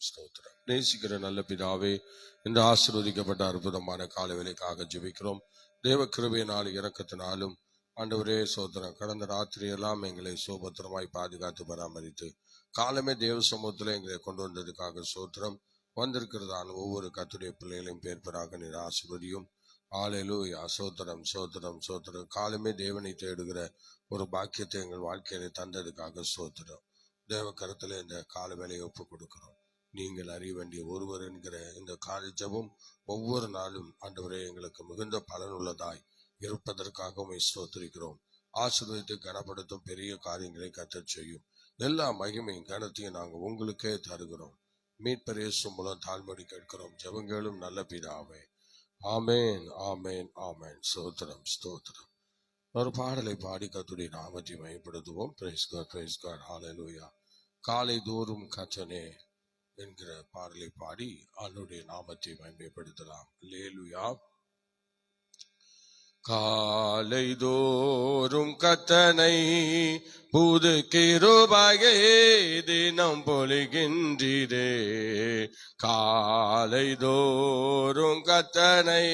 ஸ்தோத்திரம். நேசிக்கிற நல்ல பிதாவே, இந்த ஆசீர்வதிக்கப்பட்ட அற்புதமான காலவேளைக்காக ஜெபிக்கிறோம். தேவ கிருபையினால் இரக்கத்தினாலும் ஆண்டவரே சோத்திரம், கடந்த ராத்திரி எல்லாம் எங்களை சோபத்திரமாய் பாதுகாத்து பராமரித்து காலமே தேவ சமூகத்தில் எங்களை கொண்டு வந்ததுக்காக சோத்திரம். வந்திருக்கிறதான ஒவ்வொரு கர்த்தருடைய பிள்ளைகளையும் பேர்பராக நீர் ஆசீர்வதியும். ஹல்லேலூயா. சோத்திரம் சோத்திரம் சோத்திரம். காலமே தேவனை தேடுகிற ஒரு பாக்கியத்தை எங்கள் வாழ்க்கையில தந்ததுக்காக சோத்திரம். தேவ கருத்துல இந்த கால வேலையை ஒப்பு கொடுக்கிறோம். நீங்கள் அறிய வேண்டிய ஒருவர் என்கிற இந்த கால ஜெபம் ஒவ்வொரு நாளும் ஆண்டவரே எங்களுக்கு மிகுந்த பலனுள்ளதாய் இருப்பதற்காக உம்மை ஸ்தோத்திரிக்கிறோம். ஆசீர்வதித்து கனப்படுத்தும் பெரிய காரியங்களை கர்த்தர் செய்யும். எல்லா மகிமையும் கனத்தையும் நாங்கள் உங்களுக்கே தருகிறோம். மீட்பர் இயேசு மூலம் தாழ்மொழி கேட்கிறோம் ஜெபங்களும் நல்ல பிதாவே. ஆமேன் ஆமேன் ஆமேன். ஸ்தோத்திரம் ஸ்தோத்திரம். ஒரு பாடலை பாடி கர்த்தருடைய நாமத்தை மகிமைப்படுத்துவோம். பிரைஸ் காட், பிரைஸ் காட், ஹல்லேலூயா. காலை தோறும் கர்த்தனே என்கிற பாடலை பாடி அவருடைய நாமத்தை மகிமைப்படுத்தலாம். அல்லேலூயா. காலை தோறும் கர்த்தனை புது கிருபையை தினம் பொழிகின்றீரே. காலை தோறும் கர்த்தனை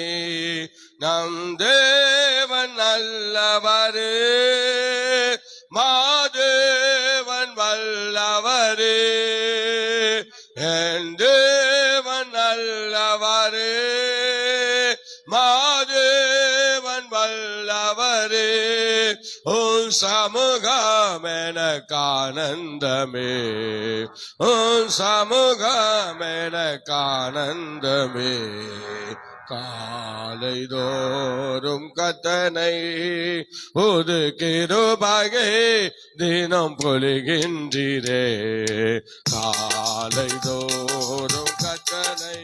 நம் தேவன் நல்லவரே, மாதேவன் வல்லவரே, என் தேவன் நல்லவரே, மாதேவன் வல்லவரே. உன் சமூகம் எனக்கு ஆனந்தமே, உன் சமூகம் எனக்கு ஆனந்தமே. காலை தோறும் கர்த்தனை புது கிருபையை தினம் பொழிகின்றீரே. காலை தோறும் கர்த்தனை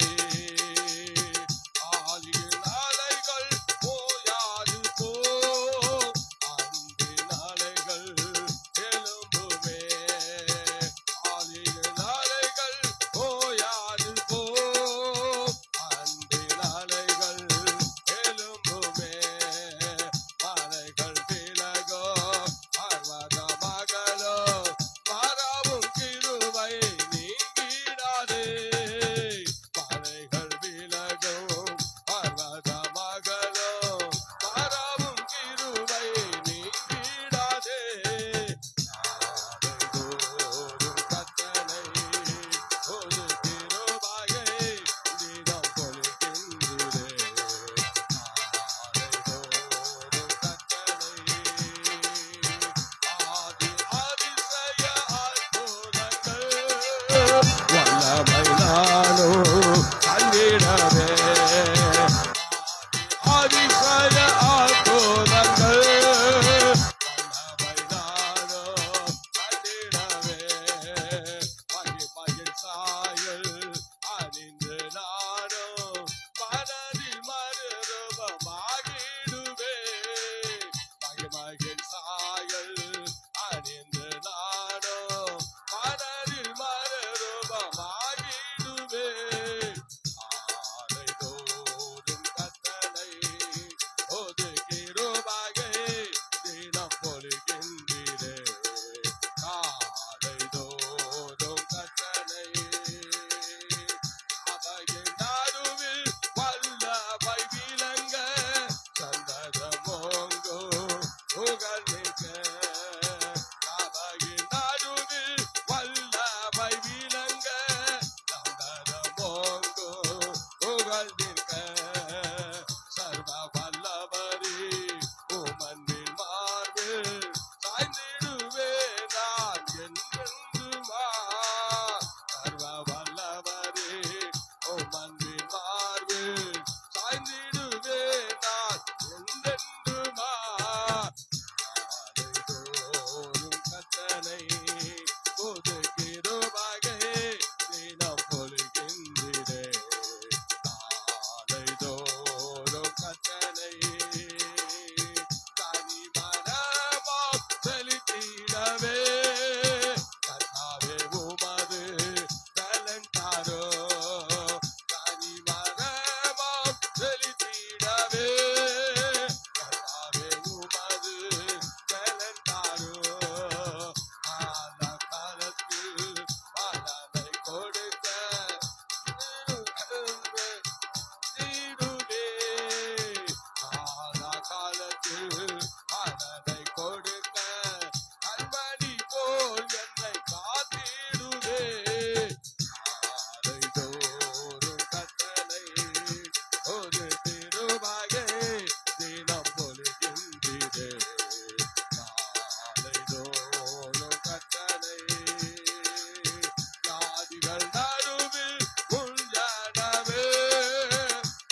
நடுவில் உஞ்சனவே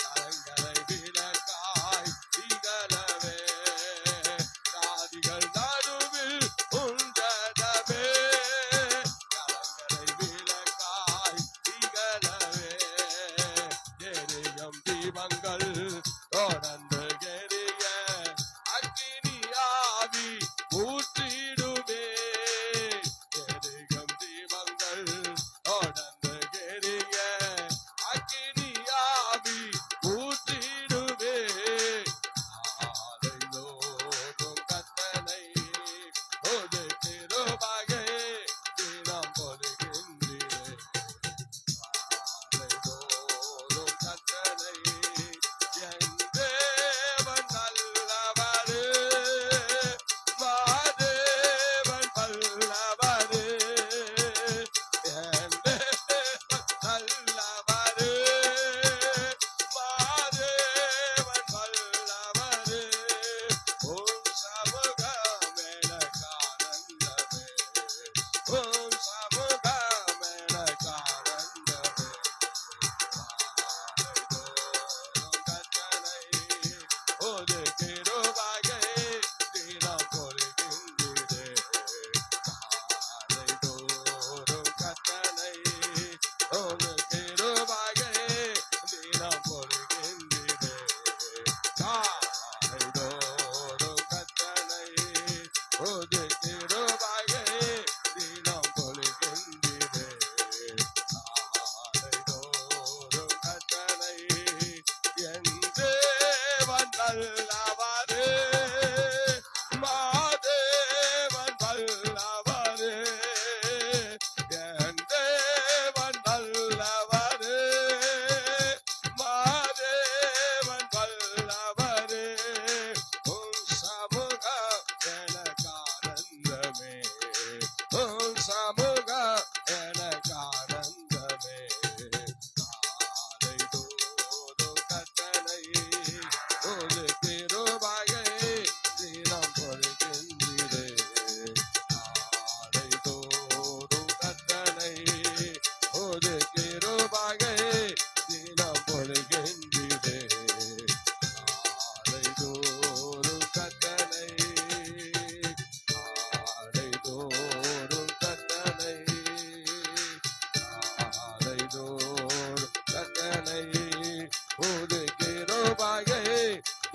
கலங்களை விளக்காய் திகழவே ஜாதிகள் நடுவில் உஞ்சனவே கலங்களை விளக்காய் திகழவே எரியும் தீபங்கள் தொடர்ந்து எரிய அக்கினியாவி ஊற்றிடுவே எரியும் தீபங்கள் தொடர்ந்து எரிய அக்கினியாவி ஊற்றிடுவே ஆலைதோறும் கத்தனை ஒரு திருவகை தினம் பொழுகின்றே ஆலைதோறும் கத்தனை என் தேவன் நல்லவரே மாதேவன் வல்லவரே என் தேவன் நல்லவரே மாதேவன் வல்லவரே உம் சமூகம் எனக்கு ஆனந்தமே உம் சமூகம் எனக்கு ஆனந்தமே ஆலைதோறும் கத்தனை ஒரு கிருபையை தினம் பொழிகின்றீரே ஆலைதோறும் கத்தனை ஒரு கிருபையை தினம் பொழிகின்றீரே ஆலைதோறும் கத்தனை ஒரு கிருபையை தினம் பொழிகின்றீரே ஆலைதோறும் கத்தனை என் தேவன் நல்லவரே மாதேவன் வல்லவரே என் தேவன் நல்லவரே மாதேவன் வல்லவரே உம் சமூகம் எனக்கு ஆனந்தமே உம் சமூகம் எனக்கு ஆனந்தமே ஆலைதோறும் கத்தனை ஒரு கிருபையை தினம் பொழிகின்றீரே ஆலைதோறும் கத்தனை ஒரு கிருபையை தினம் பொழிகின்றீரே ஆலைதோறும் கத்தனை ஆலைதோறும் கத்தனை ஆலைதோறும் கத்தனை ஒரு கிருபையை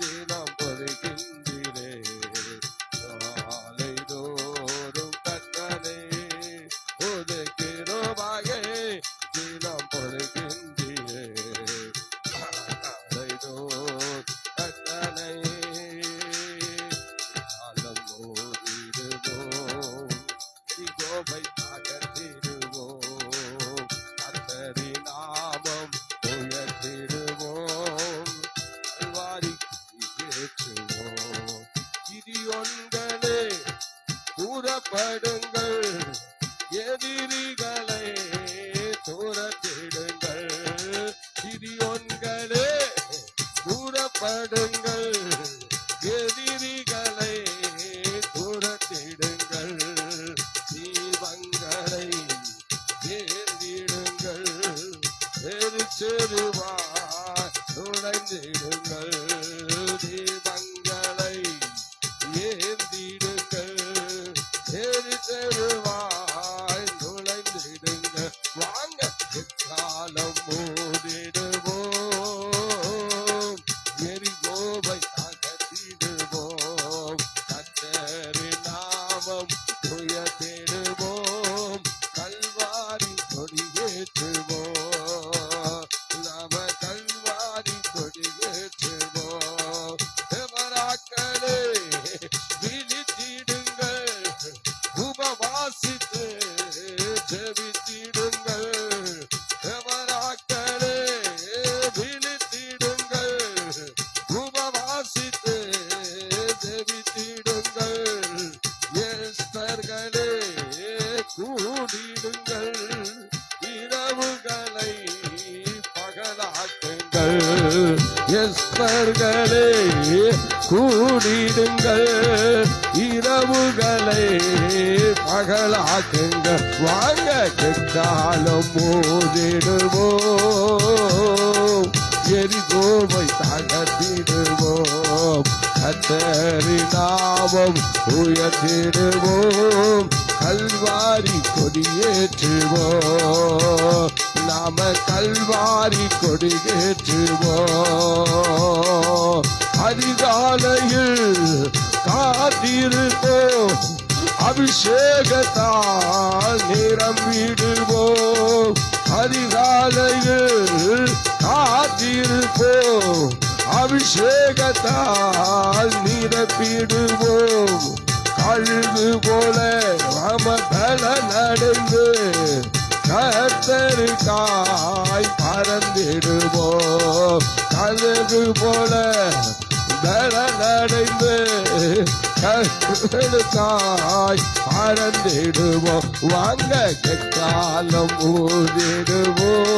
தினம் பொழிகின்றீரே ஆலைதோறும் கத்தனை ஒரு கிருபையை தினம் பொழிகின்றீரே ஆலைதோறும் கத்தனை காலம் ஓடிடுவோம் இகோபை அகற்றிடுவோம் கர்த்தரி நாமம் உயர்த்திடுவோம் கல்வாரிக்கு ஏற்றுவோம் கிதியோன்களே கூறப்படுங்கள் எதிரிகளை துரத்திடுங்கள் கிதியோன்களே கூறப்படுங்கள் எதிரிகளை துரத்திடுங்கள் தீபங்களை ஏந்திடுங்கள் எரிச்செருவாய் நுழைந்திடுங்கள் தீபங்களை ஏந்திடுங்கள் எரிச்செருவாய் நுழைந்திடுங்கள் வாங்க எக்காலம் மூடிடுவோம் எரிகோவை அகற்றிடுவோம் கர்த்தரின் நாமம் உயர்த்திடுவோம் கல்வாரி கொடியேற்றுவோம் நாம கல்வாரி கொடியேற்றுவோம் தேவராக்களே விழித்திடுங்கள் உபவாசித்து ஜெபித்திடுங்கள் தேவராக்களே விழித்திடுங்கள் உபவாசித்து ஜெபித்திடுங்கள் எஸ்தர்களே கூடிடுங்கள் இரவுகளை பகலாக்குங்கள் எஸ்தர்களே கூடிடுங்கள் இரவுகளை பகலாக்குங்க. வாங்க எக்காலம் மோதிடுவோம், எரிகோவை தகர்த்திடுவோம், கர்த்தரின் நாமம் உயர்த்திடுவோம், கல்வாரி கொடியேற்றுவோம். நாம கல்வாரி கொடியேற்றுவோம். அதிகாலையில் காத்திருப்போம், அபிஷேகத்தால் நிரம்பிடுவோம். அதிகாலையில் காத்திருப்போம், அபிஷேகத்தால் நிரப்பிடுவோம். கழுகு போல நாம பலனடைந்து கர்த்தருக்காய் பறந்திடுவோம். கழுகு போல பலனடைந்து கர்த்தருக்காய் பறந்திடுவோம். வாங்க எக்காலம் ஊதிடுவோம்,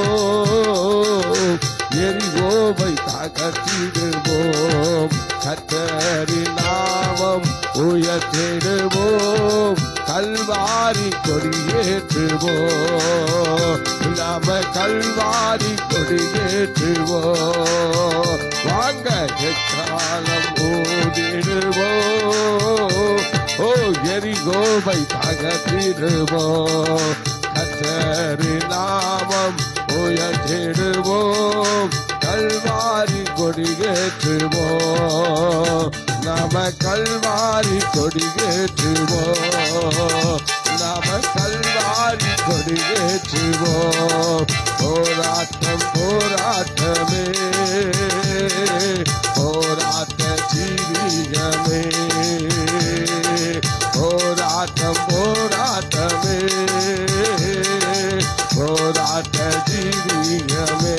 எரிகோவை தகர்த்திடுவோம், கர்த்தரின் நாமம் உயர்த்திடுவோம், கல்வாரி கொடியேற்றுவோம். நாம கல்வாரி கொடியேற்றுவோம். வாங்க எக்காலம் ஊதிடுவோம், ஓ எரிகோவை தகர்த்திடுவோம், கர்த்தரின் நாமம் உயர்த்திடுவோம், கல்வாரி கொடியேற்றுவோம். நாம கல்வாரி கொடியேற்றுவோம், நாம கல்வாரி கொடியேற்றுவோம். போராட்டம் போராட்டமே, போராட்ட ஜீவியமே, போராட்டம் போராட்டமே, போராட்ட ஜீவியமே.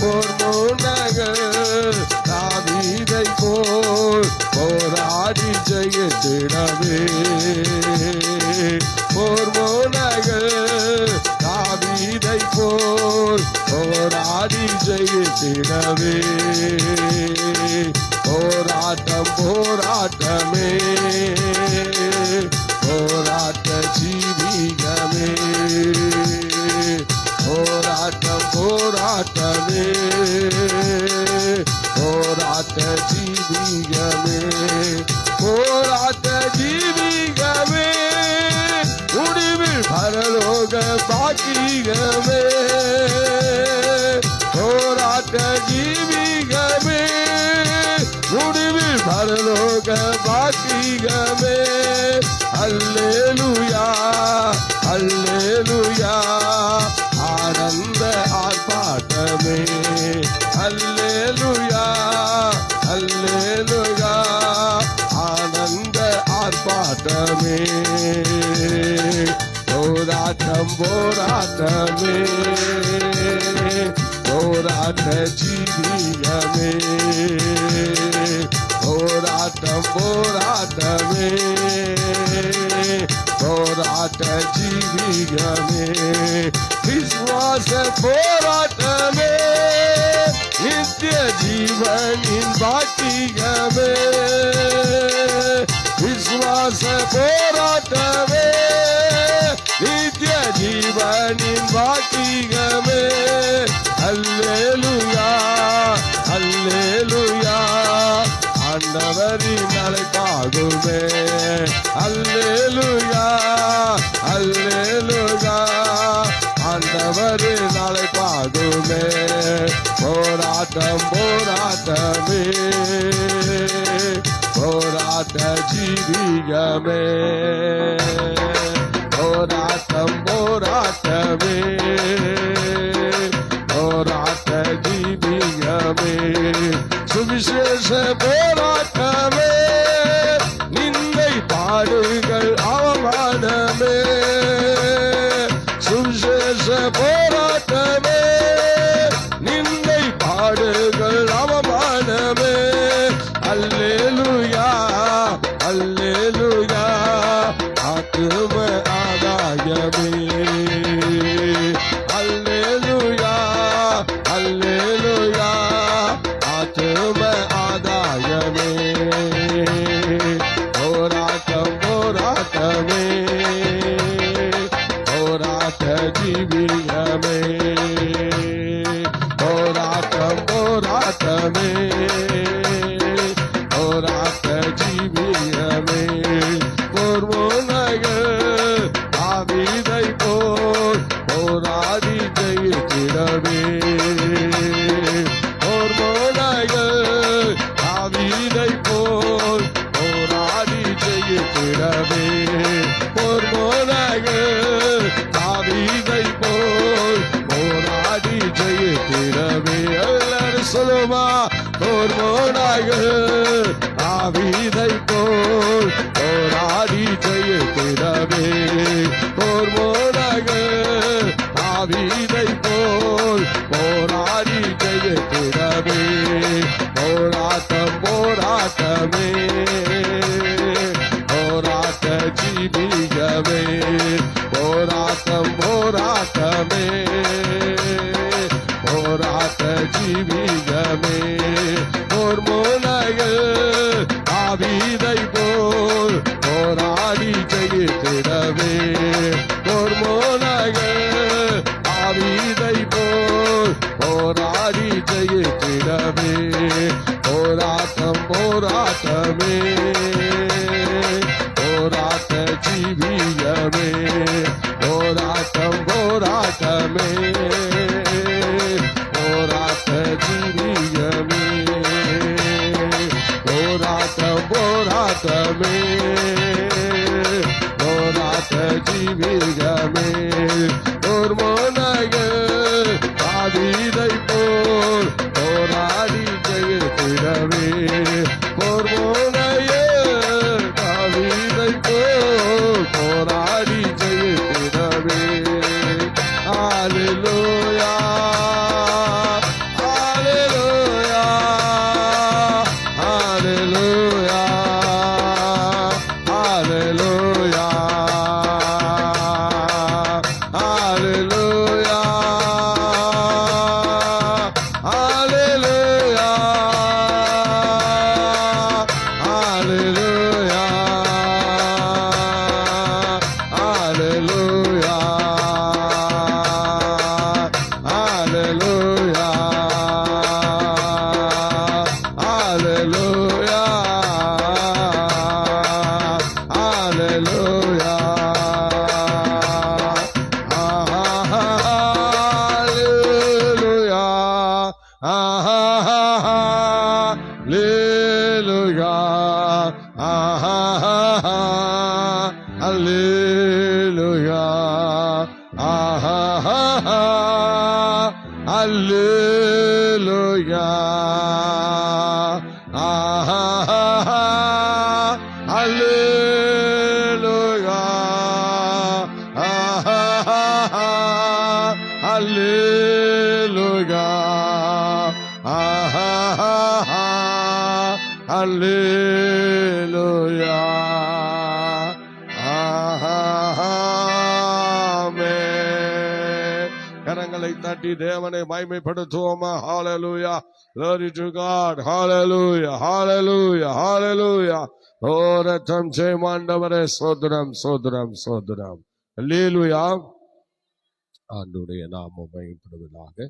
போர்மோனகர் தாவீதை போல் போராடி ஜெயித்திடவே, போர்மோனகர் தாவீதை போல் போராடி ஜெயித்திடவே. போராட்டம் போராட்டமே, போராட்ட ஜீவியமே, போராட்டம் போராட்டமே, போராட்ட ஜீவியமே, போராட்ட ஜீவியமே, முடிவில் பரலோக பாக்கியமே. போராட்ட ஜீவியமே, முடிவில் பரலோக பாக்கியமே. அல்லேலூயா அல்லேலூயா, ஆனந்த ஆர்ப்பாட்டமே. அல்லேலூயா அல்லேலூயா, ஆனந்த ஆர்ப்பாட்டமே. போராட்டம் போராட்டமே, போராட்ட ஜீவியமே, போராட்டம் போராட்டமே, போராட்ட ஜீவியமே. விசுவாச போராட்டமே, நித்திய ஜீவனின் பாக்கியமே. விசுவாச போராட்டமே, நித்திய ஜீவனின் பாக்கியமே. அல்லேலூயா அல்லேலூயா, ஆண்டவரின் அழைப்பாகுமே. அல்லேலூயா அல்லேலூயா, ஆண்டவரின் அழைப்பாகுமே. போராட்டம் போராட்டமே, போராட்ட ஜீவியமே, போராட்டம் போராட்டமே, போராட்ட ஜீவியமே. சுவிசேஷ போராட்டமே, நிந்தை பாடுகள் அவமானமே. சுவிசேஷ போராட்டமே, நிந்தை பாடுகள் அவமானமே. அல்லேலூயா அல்லேலூயா, ஆத்தும ஆதாயமே. அல்லே போராட்டம் போராட்டமே போராட்ட ஜீவியமே போர்முனைகள் தாவீதை போல் போராடி ஜெயித்திடவே போர்முனைகள் தாவீதை போல் போராடி ஜெயித்திடவே போர்முனைகள் தாவீதை போல் போராடி ஜெயித்திடவே எல்லாரும் சொல்லுமா போர்முனைகள் தாவீதை போல் போராடி ஜெயித்திடவே போர்முனைகள் தாவீதை போல் போராடி ஜெயித்திடவே போராட்டம் போராட்டமே போராட்ட ஜீவியமே போராட்டம் போராட்டமே போராட்ட ஜீவியமே போர்முனைகள் தாவீதை போல் போராடி ஜெயித்திடவே போர்முனைகள் தாவீதை போல் போராடி ஜெயித்திடவே போராட்டம் போராட்டமே போராட்ட ஜீவியமே போராட்டம் போராட்டமே போராட்ட ஜீவியமே போராட்டம் போராட்டமே போராட்ட ஜீவியமே போர்முனைகள் தாவீதை போல் போராடி ஜெயித்திடவே போர்முனைகள் தாவீதை போல் போராடி ஜெயித்திடவே ஹல்லேலூயா ஹல்லேலூயா ஹல்லேலூயா ஹல்லேலூயா ஹல்லேலூயா ஹல்லேலூயா ஹல்லேலூயா ஹல்லேலூயா ஹல்லேலூயா ஹல்லேலூயா ஹல்லேலூயா Hallelujah, hallelujah, hallelujah, hallelujah, hallelujah. கரங்களை தட்டி தேவனை மகிமைப்படுத்துவோமா ஹalleluya glory to god hallelujah hallelujah hallelujah ஓ ரத்தம் ஜெயமாண்டவரே சோதரம் சோதரம் சோதரம் ஹalleluya ஆண்டவருடைய நாமம் மகிமைப்படுவதாக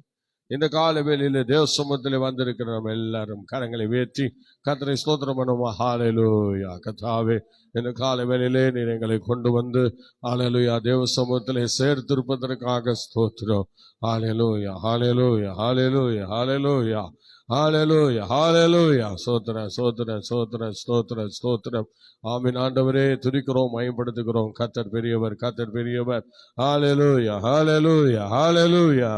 இந்த கால வேளையிலே தேவ சமூகத்திலே வந்திருக்கிற நம்ம எல்லாரும் கரங்களை உயர்த்தி கர்த்தரை ஸ்தோத்திரம் பண்ணுவோம் ஹalleluya கர்த்தாவே இந்த கால வேளையிலே நீர் எங்களை கொண்டு வந்து ஹalleluya தேவ சமூகத்திலே சேர்த்திருப்பதற்காக ஸ்தோத்திரம் ஹalleluya ஹalleluya ஹalleluya ஹalleluya ஹalleluya ஹalleluya ஸ்தோத்திரம் ஸ்தோத்திரம் ஸ்தோத்திரம் ஸ்தோத்திரம் ஸ்தோத்திரம் ஆமென் ஆண்டவரே துதிக்கிறோம் மகிமைப்படுத்துகிறோம் கர்த்தர் பெரியவர் கர்த்தர் பெரியவர் ஹalleluya ஹalleluya ஹalleluya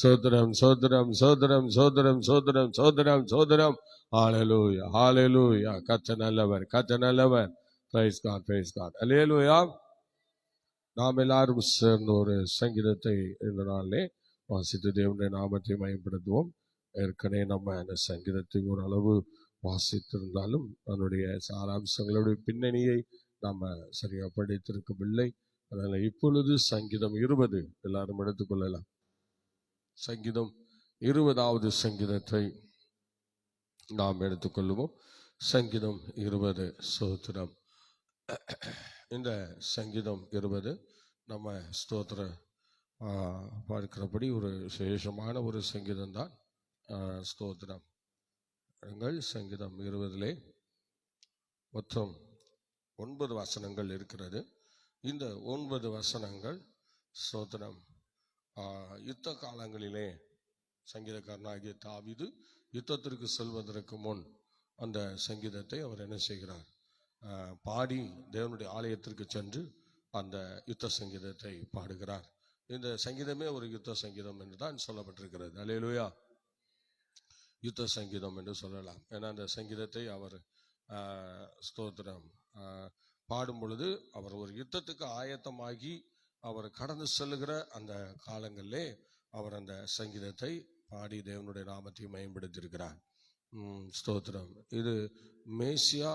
சோதரம் சோதரம் சோதரம் சோதரம் சோதரம் சோதரம் சோதரம் ஹalleluya ஹalleluya கர்த்தர் நல்லவர் கர்த்தர் நல்லவர் praise god ஹalleluya நாம் எல்லாரும் சேர்ந்து ஒரு சங்கீதத்தை இந்த நாளிலே வாசித்து தேவனுடைய நாமத்தை மகிமைப்படுத்துவோம் ஏற்கனவே நம்ம அந்த சங்கீதத்தை ஓரளவு வாசித்திருந்தாலும் அதனுடைய சாராம்சங்களுடைய பின்னணியை நாம சரியா படித்திருக்கவில்லை அதனால இப்பொழுது சங்கீதம் 20 எல்லாரும் எடுத்துக்கொள்ளலாம் சங்கீதம் 20வது சங்கீதத்தை நாம் எடுத்துக்கொள்வோம் சங்கீதம் 20 ஸ்தோத்திரம் இந்த சங்கீதம் 20 நம்ம ஸ்தோத்திர பார்க்கிறபடி ஒரு விசேஷமான ஒரு சங்கீதம் தான். ஸ்தோத்திரம். சங்கீதம் 20 மொத்தம் 9 வசனங்கள் இருக்கிறது. இந்த 9 வசனங்கள் ஸ்தோத்திரம் யுத்த காலங்களிலே சங்கீதக்காரனாகிய தாவீது யுத்தத்திற்கு செல்வதற்கு முன் அந்த சங்கீதத்தை அவர் என்ன செய்கிறார், பாடி தேவனுடைய ஆலயத்திற்கு சென்று அந்த யுத்த சங்கீதத்தை பாடுகிறார். இந்த சங்கீதமே ஒரு யுத்த சங்கீதம் என்று தான் சொல்லப்பட்டிருக்கிறது. அல்லேலூயா. யுத்த சங்கீதம் என்று சொல்லலாம். ஏன்னா அந்த சங்கீதத்தை அவர் ஸ்தோத்திரம் பாடும் பொழுது அவர் ஒரு யுத்தத்துக்கு ஆயத்தமாகி அவர் கடந்து செல்லுகிற அந்த காலங்களிலே அவர் அந்த சங்கீதத்தை பாடி தேவனுடைய நாமத்தை மேம்படுத்தியிருக்கிறார். ஸ்தோத்திரம். இது மேசியா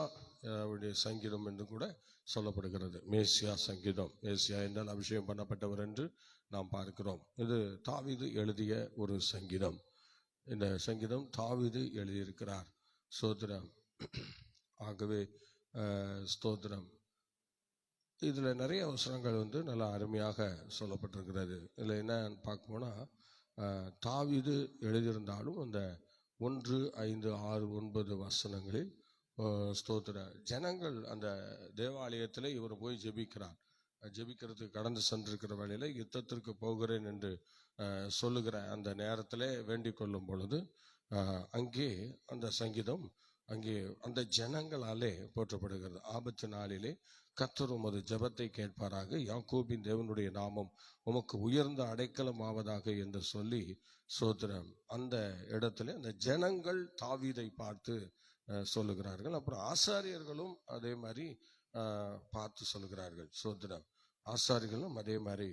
சங்கீதம் என்று கூட சொல்லப்படுகிறது. மேசியா சங்கீதம். மேசியா என்றால் அபிஷேகம் பண்ணப்பட்டவர் என்று நாம் பார்க்கிறோம். இது தாவீது எழுதிய ஒரு சங்கீதம். இந்த சங்கீதம் தாவீது எழுதியிருக்கிறார். ஸ்தோத்திரம். ஆகவே ஸ்தோத்திரம். இதுல நிறைய வசனங்கள் நல்லா அருமையாக சொல்லப்பட்டிருக்கிறது. இதுல என்ன பார்க்கணும்னா, தாவீது எழுதியிருந்தாலும் அந்த 1, 5, 6, 9 வசனங்களில் ஸ்தோத்திர ஜனங்கள் அந்த தேவாலயத்தில் இவர் போய் ஜெபிக்கிறார். ஜெபிக்கிறதுக்கு கடந்து சென்றிருக்கிற வேளையில யுத்தத்திற்கு போகிறேன் என்று சொல்லுகிற அந்த நேரத்திலே வேண்டிக் கொள்ளும் பொழுது அங்கே அந்த சங்கீதம் அங்கே அந்த ஜனங்களாலே போற்றப்படுகிறது. ஆபத்து நாளிலே கர்த்தர் உமது ஜெபத்தை கேட்பாராக, யாக்கோபின் தேவனுடைய நாமம் உமக்கு உயர்ந்த அடைக்கலம் ஆவதாக என்று சொல்லி ஸ்தோத்திரம் அந்த இடத்துல அந்த ஜனங்கள் தாவீதை பார்த்து சொல்லுகிறார்கள். அப்புறம் ஆசாரியர்களும் அதே மாதிரி பார்த்து சொல்லுகிறார்கள். ஸ்தோத்திரம். ஆசாரியர்களும் அதே மாதிரி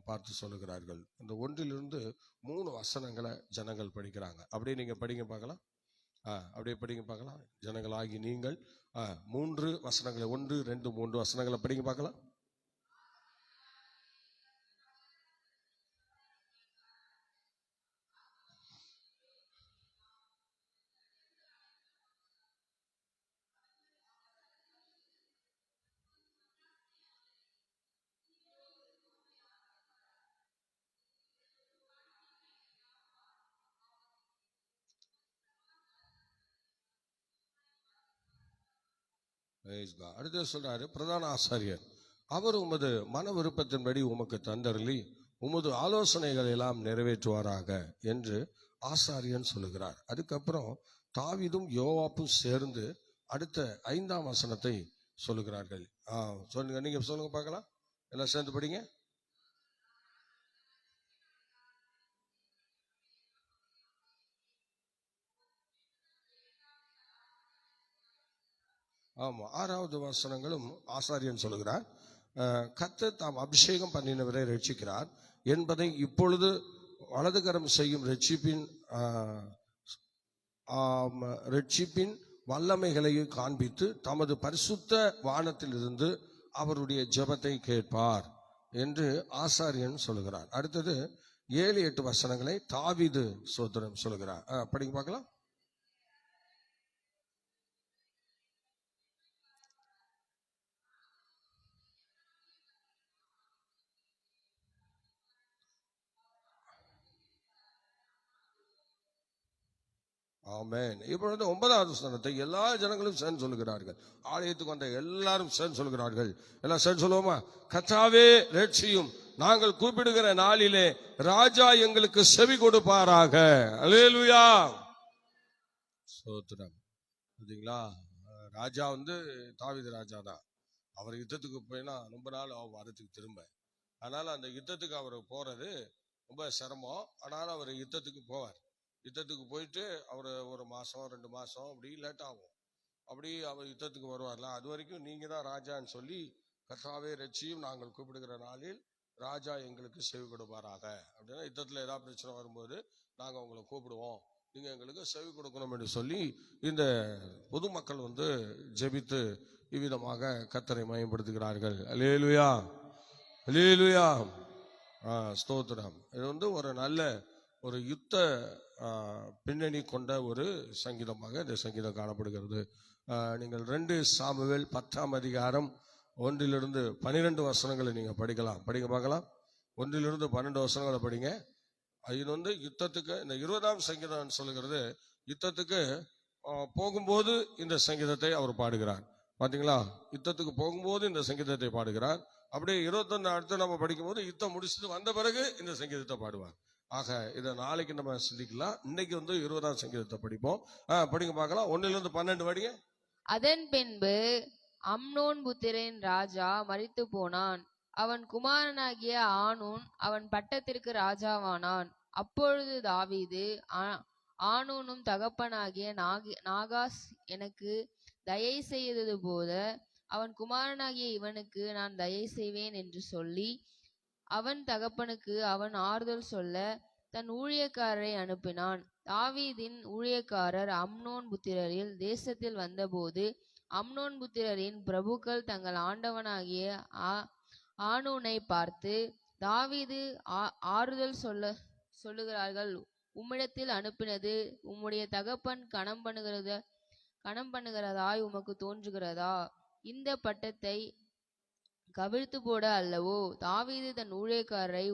பார்த்து சொல்லுகிறார்கள். இந்த 1 - 3 வசனங்களை ஜனங்கள் படிக்கிறாங்க. அப்படியே நீங்க படிங்க பார்க்கலாம். அப்படியே படிங்க பார்க்கலாம். ஜனங்களாகி நீங்கள் 3 வசனங்களை 1, 2, 3 வசனங்களை படிங்க பார்க்கலாம். அடுத்து சொல்றாரு, பிரதான ஆசாரியர் அவர் உமது மன விருப்பத்தின்படி உமக்கு தந்தருளி உமது ஆலோசனைகள் எல்லாம் நிறைவேற்றுவாராக என்று ஆசாரியன் சொல்லுகிறார். அதுக்கப்புறம் தாவீதும் யோவாப்பும் சேர்ந்து அடுத்த 5ஆம் வசனத்தை சொல்லுகிறார்கள். சொல்லுங்க, நீங்க சொல்லுங்க பார்க்கலாம். எல்லாம் சேர்ந்து படிங்க. ஆமா, 6வது வசனங்களும் ஆசாரியன் சொல்லுகிறார், கர்த்தர் தாம் அபிஷேகம் பண்ணினவரை ரட்சிக்கிறார் என்பதை இப்பொழுது வலதுகரம் செய்யும் ரட்சிப்பின் வல்லமைகளையும் காண்பித்து தமது பரிசுத்த வானத்தில் இருந்து அவருடைய ஜெபத்தை கேட்பார் என்று ஆசாரியன் சொல்லுகிறார். அடுத்தது 7, 8 வசனங்களை தாவீது ஸ்தோத்திரம் சொல்லுகிறார். படிங்க பார்க்கலாம். ஆமென். இப்பொழுது 9வது வசனத்தை எல்லா ஜனங்களும் சேர்ந்து சொல்லுகிறார்கள். ஆலயத்துக்கு வந்த எல்லாரும் சேர்ந்து சொல்லுகிறார்கள். எல்லாம் சேர்ந்து சொல்லுவோமா? கர்த்தாவே ரட்சியும், நாங்கள் கூப்பிடுகிற நாளிலே ராஜா எங்களுக்கு செவி கொடுப்பாராக. அல்லேலூயா. ஸ்தோத்திரம். பாத்தீங்களா, ராஜா தாவீது ராஜா தான். அவர் யுத்தத்துக்கு போயினா ரொம்ப நாள் வரத்துக்கு திரும்ப. அதனால அந்த யுத்தத்துக்கு அவர் போறது ரொம்ப சிரமம். ஆனாலும் அவர் யுத்தத்துக்கு போவார். யுத்தத்துக்கு போயிட்டு அவர் 1 மாசம் 2 மாசம் அப்படி லேட் ஆகும். அப்படி அவர் யுத்தத்துக்கு வருவார்ல, அது வரைக்கும் நீங்க தான் ராஜான்னு சொல்லி கர்த்தாவே ரட்சியும், நாங்கள் கூப்பிடுகிற நாளில் ராஜா எங்களுக்கு செவி கொடுப்பாராக. அப்படின்னா யுத்தத்துல ஏதாவது பிரச்சனை வரும்போது நாங்க உங்களை கூப்பிடுவோம், நீங்க எங்களுக்கு செவி கொடுக்கணும் என்று சொல்லி இந்த பொதுமக்கள் ஜெபித்து இவ்விதமாக கர்த்தரை மயப்படுத்துகிறார்கள். அல்லேலூயா, அல்லேலூயா. ஸ்தோத்திரம். இது ஒரு நல்ல ஒரு யுத்த பின்னணி கொண்ட ஒரு சங்கீதமாக இந்த சங்கீதம் காணப்படுகிறது. நீங்கள் 2 சாமுவேல் 10ஆம் அதிகாரம் 1 - 12 வசனங்களை நீங்க படிக்கலாம். படிக்க பார்க்கலாம். 1 to 12 வசனங்களை படிங்க. இது வந்து யுத்தத்துக்கு, இந்த 20ஆம் சங்கீதம் சொல்லுகிறது யுத்தத்துக்கு போகும்போது இந்த சங்கீதத்தை அவர் பாடுகிறார். பாத்தீங்களா, யுத்தத்துக்கு போகும்போது இந்த சங்கீதத்தை பாடுகிறார். அப்படியே 21 அடுத்து நம்ம படிக்கும் போது யுத்தம் முடிச்சுட்டு வந்த பிறகு இந்த சங்கீதத்தை பாடுவார். ஆக இதை நாளைக்கு நம்ம சிந்திக்கலாம். இன்னைக்கு வந்து 20ஆம் சங்கீதத்தை படிப்போம். படிங்க பார்க்கலாம். 1 to 12 படிங்க. அதன் பின்பு அம்னோன் புத்திரன் ராஜா மரித்து போனான். அவன் குமாரனாகிய ஆனூன் அவன் பட்டத்திற்கு ராஜாவானான். அப்பொழுது தாவீது ஆனூனும் தகப்பனாகிய நாகாஸ் எனக்கு தயை செய்தது போல அவன் குமாரனாகிய இவனுக்கு நான் தயை செய்வேன் என்று சொல்லி அவன் தகப்பனுக்கு அவன் ஆறுதல் சொல்ல தன் ஊழியக்காரரை அனுப்பினான். தாவீதின் ஊழியக்காரர் அம்னோன் புத்திரரில் தேசத்தில் வந்தபோது அம்னோன் புத்திரரின் பிரபுக்கள் தங்கள் ஆண்டவனாகிய ஆனூனை பார்த்து, தாவீது ஆறுதல் சொல்லுகிறார்கள், உம்மிடத்தில் அனுப்பினது உம்முடைய தகப்பன் கணம் பண்ணுகிறதாய் உமக்கு தோன்றுகிறதா? இந்த பட்டத்தை கவிழ்த்து போட அல்லவோ தாவீது தன் ஊழியக்காரரை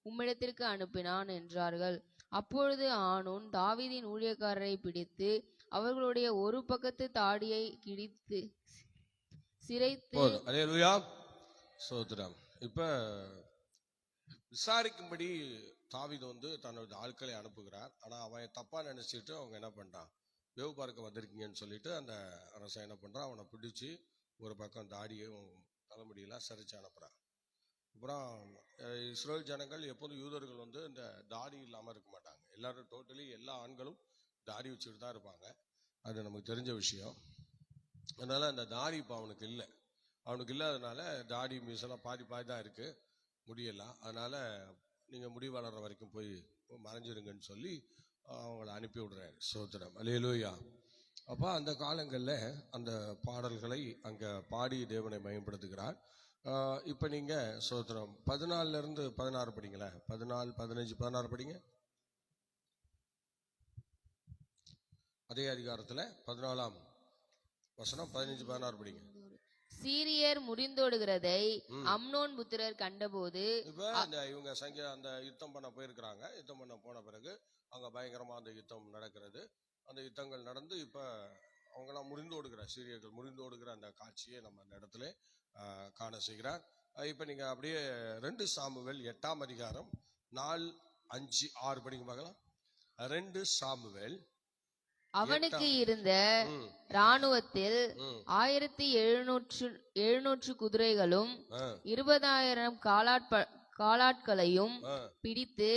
உம்மிடத்திற்கு அனுப்பினான் என்றார்கள். அப்பொழுது ஆனூன் தாவீதின் ஊழியக்காரரை பிடித்து அவர்களுடைய ஒரு பக்கத்து தாடியை கிழித்து சிரைத்து. இப்ப விசாரிக்கும்படி தாவீது வந்து தன்னோட ஆட்களை அனுப்புகிறார். ஆனா அவன் தப்பா நினைச்சிட்டு அவங்க என்ன பண்றான், வேவு பார்க்க வந்திருக்கீங்கன்னு சொல்லிட்டு அந்த அரசன் என்ன பண்றான், அவனை பிடிச்சி ஒரு பக்கம் தாடியும் தலைமுடியெல்லாம் சரிச்சு அனுப்புறான். அப்புறம் இஸ்ரேல் ஜனங்கள் எப்போதும் யூதர்கள் வந்து இந்த தாடி இல்லாம இருக்க மாட்டாங்க. எல்லாரும் டோட்டலி எல்லா ஆண்களும் தாடி வச்சுட்டு தான் இருப்பாங்க. அது நமக்கு தெரிஞ்ச விஷயம். அதனால அந்த தாடி இப்போ அவனுக்கு இல்லை. அவனுக்கு இல்லாதனால தாடி மீசெல்லாம் பாதி தான் இருக்கு, முடியலாம். அதனால நீங்க முடி வளர்ற வரைக்கும் போய் மறைஞ்சிருங்கன்னு சொல்லி அவங்கள அனுப்பி விடுறாரு. சோத்திரம், அல்லேலூயா. அப்போ அந்த காலங்களில் அந்த பாடல்களை அங்கே பாடி தேவனை மயப்படுத்துகிறார். இப்போ நீங்கள் சோத்திரம் 14 to 16 படிங்களேன். 14, 15, 16 படிங்க. அதே அதிகாரத்தில் 14ஆம் வசனம் 15, 16 படிங்க. சீரியர் முறிந்தோடுகிறதை அம்னோன் புத்திரர் கண்டபோது, இப்ப இவங்க அந்த யுத்தம் பண்ண போயிருக்கிறாங்க. யுத்தம் பண்ண போன பிறகு அங்க பயங்கரமா அந்த யுத்தம் நடக்கிறது. அந்த யுத்தங்கள் நடந்து இப்ப அவங்கெல்லாம் முறிந்தோடுகிற, சீரியர்கள் முறிந்தோடுகிற அந்த காட்சியை நம்ம அந்த இடத்துல காண செய்கிறார். இப்ப நீங்க அப்படியே 2 சாமுவேல் 8ஆம் அதிகாரம் 4, 5, 6 படிங்க பார்க்கலாம். 2 சாமுவேல். அவனுக்கு இருந்த இராணுவத்தில் 1700 குதிரைகளும் 20,000 காலாட்களையும் பிடித்து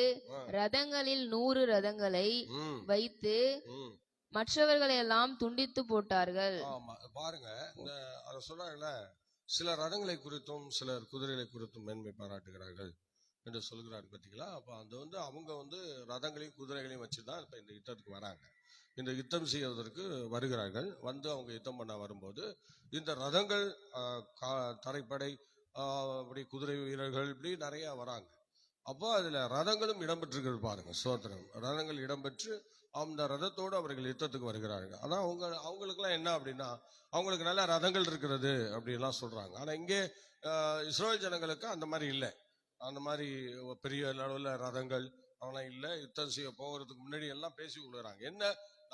ரதங்களில் 100 ரதங்களை வைத்து மற்றவர்களை எல்லாம் துண்டித்து போட்டார்கள். பாருங்க, அதை சொல்றாங்கல்ல, சில ரதங்களை குறித்தும் சிலர் குதிரைகளை குறித்தும் மேன்மை பாராட்டுகிறார்கள் என்று சொல்கிறார். பார்த்தீங்களா? அப்ப அது வந்து அவங்க வந்து ரதங்களையும் குதிரைகளையும் வச்சுதான் இப்ப இந்த யுத்தத்துக்கு வராங்க. இந்த யுத்தம் செய்வதற்கு வருகிறார்கள். வந்து அவங்க யுத்தம் பண்ண வரும்போது இந்த ரதங்கள், தரைப்படை, அப்படி குதிரை வீரர்கள், இப்படி நிறைய வராங்க. அப்போ அதுல ரதங்களும் இடம்பெற்றிருக்கிறது பாருங்க. சோத்திரம், ரதங்கள் இடம்பெற்று அந்த ரதத்தோடு அவர்கள் யுத்தத்துக்கு வருகிறார்கள். அதான் அவங்களுக்குலாம் என்ன அப்படின்னா, அவங்களுக்கு நல்ல ரதங்கள் இருக்கிறது அப்படின்லாம் சொல்றாங்க. ஆனா இங்கே இஸ்ரேல் ஜனங்களுக்கு அந்த மாதிரி இல்லை. அந்த மாதிரி பெரிய அளவில் ரதங்கள் அவெல்லாம் இல்லை. யுத்தம் செய்ய போகிறதுக்கு முன்னாடி எல்லாம் பேசி கொள்ளுறாங்க. என்ன,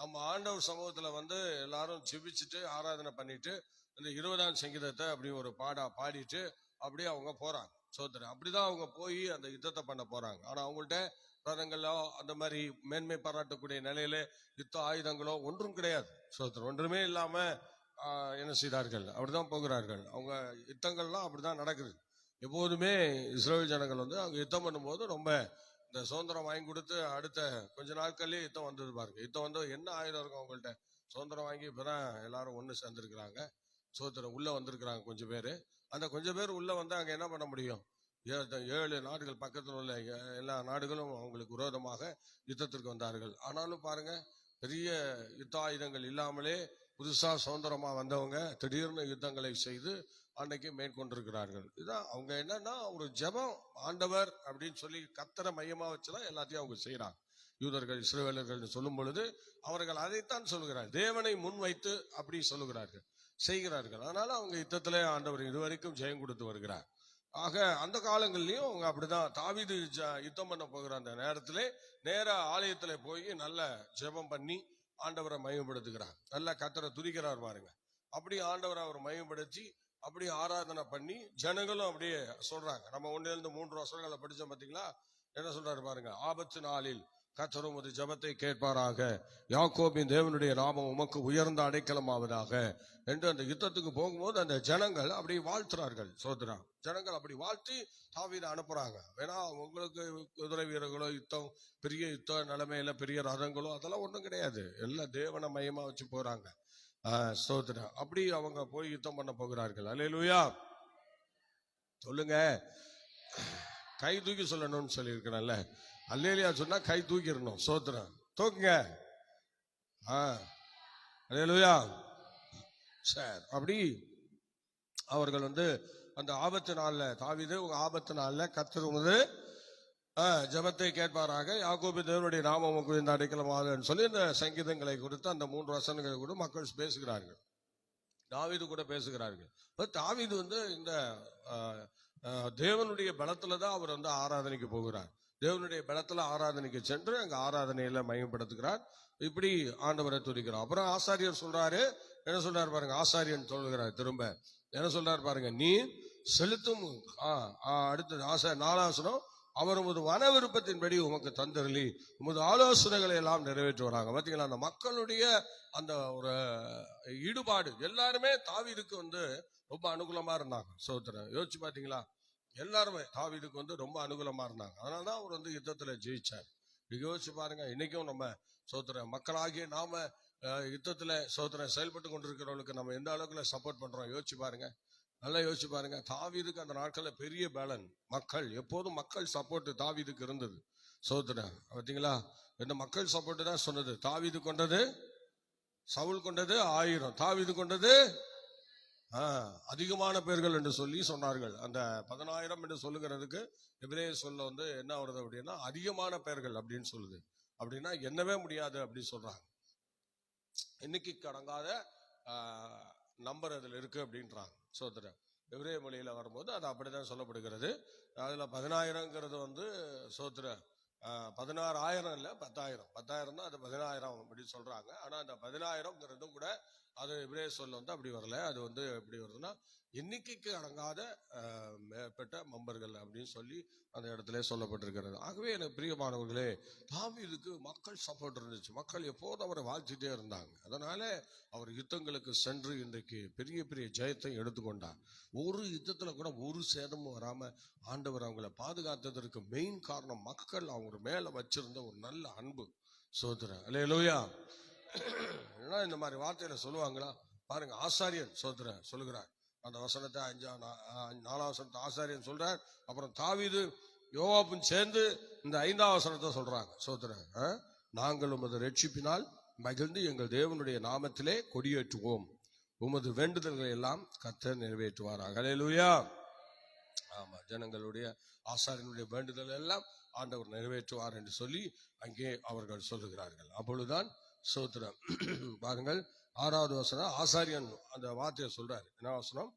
நம்ம ஆண்டவர் சமூகத்துல வந்து எல்லாரும் ஜெபிச்சுட்டு ஆராதனை பண்ணிட்டு இந்த 20ஆம் சங்கீதத்தை அப்படி ஒரு பாடிட்டு அப்படியே அவங்க போறாங்க. சோதரன், அப்படிதான் அவங்க போய் அந்த யுத்தத்தை பண்ண போறாங்க. ஆனா அவங்கள்ட்ட ரதங்களோ அந்த மாதிரி மேன்மை பாராட்டக்கூடிய நிலையில யுத்த ஆயுதங்களோ ஒன்றும் கிடையாது. சோதரன், ஒன்றுமே இல்லாம என்ன செய்தார்கள், அப்படிதான் போகிறார்கள். அவங்க யுத்தங்கள்லாம் அப்படிதான் நடக்குது. எப்போதுமே இஸ்ரேல் ஜனங்கள் வந்து அவங்க யுத்தம் பண்ணும்போது ரொம்ப இந்த சுதந்திரம் வாங்கி கொடுத்து அடுத்த கொஞ்ச நாட்கள்லயே யுத்தம் வந்தது பாருங்க. யுத்தம் வந்து என்ன ஆயுதம் இருக்கும் அவங்கள்ட்ட, சுதந்திரம் வாங்கி இப்பதான் எல்லாரும் ஒண்ணு சேர்ந்திருக்கிறாங்க. சுதந்திரம் உள்ள வந்திருக்கிறாங்க கொஞ்சம் பேரு. அந்த கொஞ்சம் பேர் உள்ள வந்து அங்க என்ன பண்ண முடியும்? 7 நாடுகள் பக்கத்தில் உள்ள எல்லா நாடுகளும் அவங்களுக்கு விரோதமாக யுத்தத்திற்கு வந்தார்கள். ஆனாலும் பாருங்க, பெரிய யுத்த ஆயுதங்கள் இல்லாமலே புதுசா சுதந்திரமா வந்தவங்க திடீர்னு யுத்தங்களை செய்து அன்னைக்கு மேற்கொண்டிருக்கிறார்கள். இதுதான் அவங்க என்னன்னா, ஒரு ஜெபம், ஆண்டவர் அப்படின்னு சொல்லி கர்த்தரை மையமா வச்சுதான் எல்லாத்தையும் அவங்க செய்யறாங்க. யூதர்கள் இஸ்ரவேலர்கள் சொல்லும் பொழுது அவர்கள் அதைத்தான் சொல்லுகிறார்கள். தேவனை முன் வைத்து அப்படி சொல்லுகிறார்கள், செய்கிறார்கள். அதனால அவங்க யுத்தத்திலே ஆண்டவர் இதுவரைக்கும் ஜெயம் கொடுத்து வருகிறார். ஆக அந்த காலங்கள்லயும் அவங்க அப்படிதான். தாவீது யுத்தம் பண்ண போகிற அந்த நேரத்துல நேரா ஆலயத்துல போய் நல்ல ஜெபம் பண்ணி ஆண்டவரை மகிமைப்படுத்துகிறார். நல்ல கர்த்தரை துதிக்கிறார் பாருங்க. அப்படி ஆண்டவரை அவர் மகிமைப்படுத்தி அப்படி ஆராதனை பண்ணி ஜனங்களும் அப்படியே சொல்றாங்க. நம்ம 1-3 வசனங்களை படிச்சோம் பாத்தீங்களா? என்ன சொல்றாரு பாருங்க. ஆபத்து நாளில் கர்த்தர் உமது ஜெபத்தை கேட்பாராக, யாக்கோபின் தேவனுடைய நாமம் உமக்கு உயர்ந்த அடைக்கலமாவதாக என்று அந்த யுத்தத்துக்கு போகும்போது அந்த ஜனங்கள் அப்படி வாழ்த்துறார்கள். சோதரா ஜனங்கள் அப்படி வாழ்த்தி தாவீதை அனுப்புறாங்க. வேணா உங்களுக்கு குதிரை வீரர்களோ யுத்தம் பெரிய யுத்த நிலைமையில பெரிய ரதங்களோ அதெல்லாம் ஒண்ணும் கிடையாது. எல்லாம் தேவனை மையமா வச்சு போறாங்க. சோதரா அப்படி அவங்க போய் யுத்தம் பண்ண போகிறார்கள். அல்லேலூயா சொல்லுங்க. கை தூக்கி சொல்லணும்னு சொல்லி இருக்கணும்ல. அல்லேலூயா சொன்னா கை தூக்கிடணும். சோத்திரம் தூக்குங்க. அல்லேலூயா. சரி, அப்படி அவர்கள் அந்த ஆபத்து நாள்ல தாவீது உங்க ஆபத்து நாள்ல கர்த்தர் உமது ஜெபத்தை கேட்பாராக, யாக்கோபு தேவனுடைய நாமம் உமக்கு இந்த அடைக்கலமாகுதுன்னு சொல்லி இந்த சங்கீதங்களை குறித்து அந்த 3 வசனங்களை கூட மக்கள் பேசுகிறார்கள். தாவீது கூட பேசுகிறார்கள். தாவீது இந்த தேவனுடைய பலத்துலதான் அவர் ஆராதனைக்கு போகிறார். தேவனுடைய பலத்துல ஆராதனைக்கு சென்று அங்க ஆராதனையில மையப்படுத்துகிறார். இப்படி ஆண்டவரை துதிக்கிறார். அப்புறம் ஆசாரியர் சொல்றாரு. என்ன சொல்றாரு பாருங்க. ஆசாரியன் சொல்லுகிறார். திரும்ப என்ன சொல்றாரு பாருங்க. நீ செலுத்தும் அடுத்த 4 அவர் உமது வன விருப்பத்தின்படி உமக்கு தந்தருளி உமது ஆலோசனைகளை எல்லாம் நிறைவேற்றுவாங்க. பாத்தீங்களா? அந்த மக்களுடைய அந்த ஒரு ஈடுபாடு எல்லாருமே தாவீதுக்கு ரொம்ப அனுகூலமா இருந்தாங்க. சோத்திரம் யோசிச்சு பாத்தீங்களா? எல்லாருமே தாவீதுக்கு ரொம்ப அனுகூலமா இருந்தாங்க. அதனாலதான் அவர் யுத்தத்துல ஜெயிச்சார். யோசிச்சு பாருங்க. இன்னைக்கும் நம்ம சோத்திர மக்களாகிய நாம யுத்தத்துல சோத்திர செயல்பட்டு கொண்டிருக்கிறவங்களுக்கு நம்ம எந்த அளவுக்கு சப்போர்ட் பண்றோம் யோசிச்சு பாருங்க. நல்லா யோசிச்சு பாருங்க. தாவீதுக்கு அந்த நாட்கள்ல பெரிய பேலன் மக்கள், எப்போதும் மக்கள் சப்போர்ட் தாவீதுக்கு இருந்தது. சோத்திர பாத்தீங்களா? இந்த மக்கள் சப்போர்ட் தான் சொன்னது. தாவீது கொண்டது சவுல் கொண்டது 1000, தாவீது கொண்டது அதிகமான பேர்கள் என்று சொல்லி சொன்னார்கள். அந்த 10,000 என்று சொல்லுகிறதுக்கு எபிரேய சொல்ல என்ன வருது அப்படின்னா அதிகமான பேர்கள் அப்படின்னு சொல்லுது. அப்படின்னா எண்ணவே முடியாது அப்படின்னு சொல்றாங்க. எண்ணிக்கைக்கு அடங்காத நம்பர் அதுல இருக்கு அப்படின்றாங்க. சோதர எபிரேய மொழியில வரும்போது அது அப்படிதான் சொல்லப்படுகிறது. அதுல 10,000ங்கிறது சோதர 16,000 இல்ல 10,000 தான். அது 10,000 அப்படி சொல்றாங்க. ஆனா அந்த 10,000ங்கிறதும் கூட அது எபிரேய சொல்ல அப்படி வரல. அது எப்படி வருதுன்னா எண்ணிக்கைக்கு அடங்காத மேற்பட்ட மெம்பர்கள் அப்படின்னு சொல்லி அந்த இடத்துல சொல்லப்பட்டிருக்கிறது. ஆகவே எனக்கு பிரியமானவர்களே, தாவீதுக்கு மக்கள் சப்போர்ட் இருந்துச்சு. மக்கள் எப்போதும் அவரை வாழ்த்திட்டே இருந்தாங்க. அதனால அவர் யுத்தங்களுக்கு சென்று இன்றைக்கு பெரிய பெரிய ஜெயத்தை எடுத்துக்கொண்டார். ஒரு யுத்தத்துல கூட ஒரு சேதமும் வராம ஆண்டவர் அவங்களை பாதுகாத்ததற்கு மெயின் காரணம் மக்கள் அவங்க மேல வச்சிருந்த ஒரு நல்ல அன்பு. சோதரன் அல்லேலூயா. இந்த மாதிரி வார்த்தையில சொல்லுவாங்களா பாருங்க. ஆசாரியன் சோதரன் சொல்லுகிறார். அந்த வசனத்தை 4ஆம் வசனத்தை ஆசாரியன் சொல்றார். அப்புறம் தாவீது யோவாபும் சேர்ந்து இந்த 5ஆம் வசனத்தை சொல்றாங்க. சோதரன் நாங்கள் உமது ரட்சிப்பினால் மகிழ்ந்து எங்கள் தேவனுடைய நாமத்திலே கொடியேற்றுவோம், உமது வேண்டுதல்களை எல்லாம் கர்த்தர் நிறைவேற்றுவாராக. அல்லேலூயா. ஆமா, ஜனங்களுடைய ஆசாரியனுடைய வேண்டுதல் எல்லாம் ஆண்டவர் நிறைவேற்றுவார் என்று சொல்லி அங்கே அவர்கள் சொல்லுகிறார்கள். அப்பொழுதுதான் சோத்திரம் பாருங்கள் 6வது வசனம் ஆசாரியன் அந்த வார்த்தையை சொல்றாரு. என்ன வசனம்?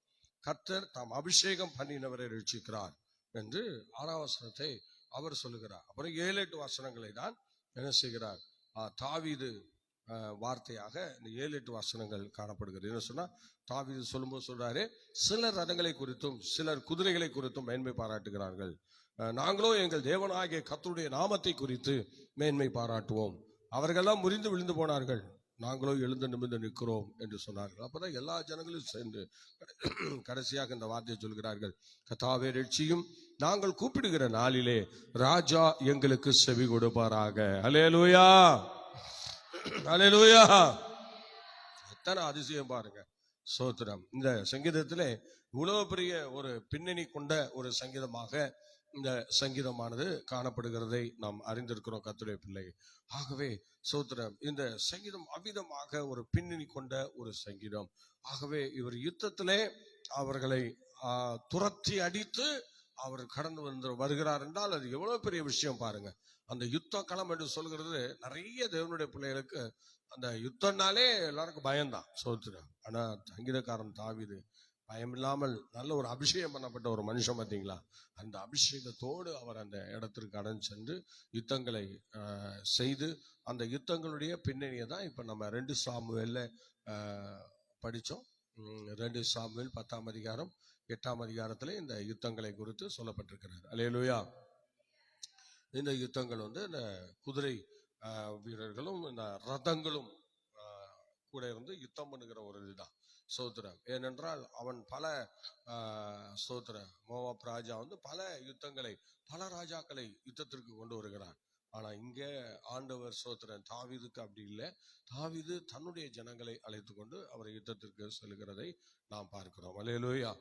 கர்த்தர் தாம் அபிஷேகம் பண்ணினவரை ரட்சிக்கிறார் என்று 6ஆம் வசனத்தை அவர் சொல்லுகிறார். அப்புறம் 7-8 வசனங்களை தான் என்ன செய்கிறார்? தாவீது வார்த்தையாக இந்த 7-8 வசனங்கள் காணப்படுகிறது. என்ன சொன்னா தாவீது சொல்லும்போது சொல்றாரு, சிலர் ரதங்களை குறித்தும் சிலர் குதிரைகளை குறித்தும் மேன்மை பாராட்டுகிறார்கள், நாங்களோ எங்கள் தேவனாகிய கர்த்தருடைய நாமத்தை குறித்து மேன்மை பாராட்டுவோம். அவர்களெல்லாம் முறிந்து விழுந்து போனார்கள், நாங்களோ எழுந்து நிமிர்ந்து நிற்கிறோம் என்று சொன்னார்கள். அப்பதான் எல்லா ஜனங்களும் சேர்ந்து கடைசியாக இந்த வார்த்தையை சொல்கிறார்கள், கர்த்தாவே ரட்சியும், நாங்கள் கூப்பிடுகிற நாளிலே ராஜா எங்களுக்கு செவி கொடுப்பாராக. அல்லேலூயா, அல்லேலூயா. எத்தனை அதிசயம் பாருங்க. சோத்திரம். இந்த சங்கீதத்திலே இவ்வளவு பெரிய ஒரு பின்னணி கொண்ட ஒரு சங்கீதமாக இந்த சங்கீதமானது காணப்படுகிறதை நாம் அறிந்திருக்கிறோம் கர்த்தருடைய பிள்ளை. ஆகவே சோத்திரம், இந்த சங்கீதம் அவ்விதமாக ஒரு பின்னணி கொண்ட ஒரு சங்கீதம். ஆகவே இவர் யுத்தத்திலே அவர்களை துரத்தி அடித்து அவர் கடந்து வருகிறார் என்றால் அது எவ்வளவு பெரிய விஷயம் பாருங்க. அந்த யுத்த களம் என்று சொல்கிறது நிறைய தேவனுடைய பிள்ளைகளுக்கு அந்த யுத்தம்னாலே எல்லாருக்கும் பயம்தான். சோத்திரம். ஆனா சங்கீதக்காரன் தாவீது பயம் இல்லாமல் நல்ல ஒரு அபிஷேகம் பண்ணப்பட்ட ஒரு மனுஷன் பார்த்தீங்களா, அந்த அபிஷேகத்தோடு அவர் அந்த இடத்திற்கு கடந்து சென்று யுத்தங்களை செய்து அந்த யுத்தங்களுடைய பின்னணியை தான் இப்போ நம்ம 2 சாமுவேல்ல படித்தோம். 2 சாமுவேல் 10ஆம் அதிகாரம் 8ஆம் அதிகாரத்தில் இந்த யுத்தங்களை குறித்து சொல்லப்பட்டிருக்கிறார். அல்லேலூயா. இந்த யுத்தங்கள் இந்த குதிரை வீரர்களும் இந்த ரதங்களும் கூட இருந்து யுத்தம் பண்ணுகிற ஒரு இதுதான். சோத்திரம். ஏனென்றால் அவன் பல மோவாப் ராஜா பல யுத்தங்களை பல ராஜாக்களை யுத்தத்திற்கு கொண்டு வருகிறான். ஆனா இங்க ஆண்டவர் சோத்திரன் தாவீதுக்கு அப்படி இல்லை. தாவீது தன்னுடைய ஜனங்களை அழைத்து கொண்டு அவர் யுத்தத்திற்கு செல்கிறதை நாம் பார்க்கிறோம். அல்லேலூயா.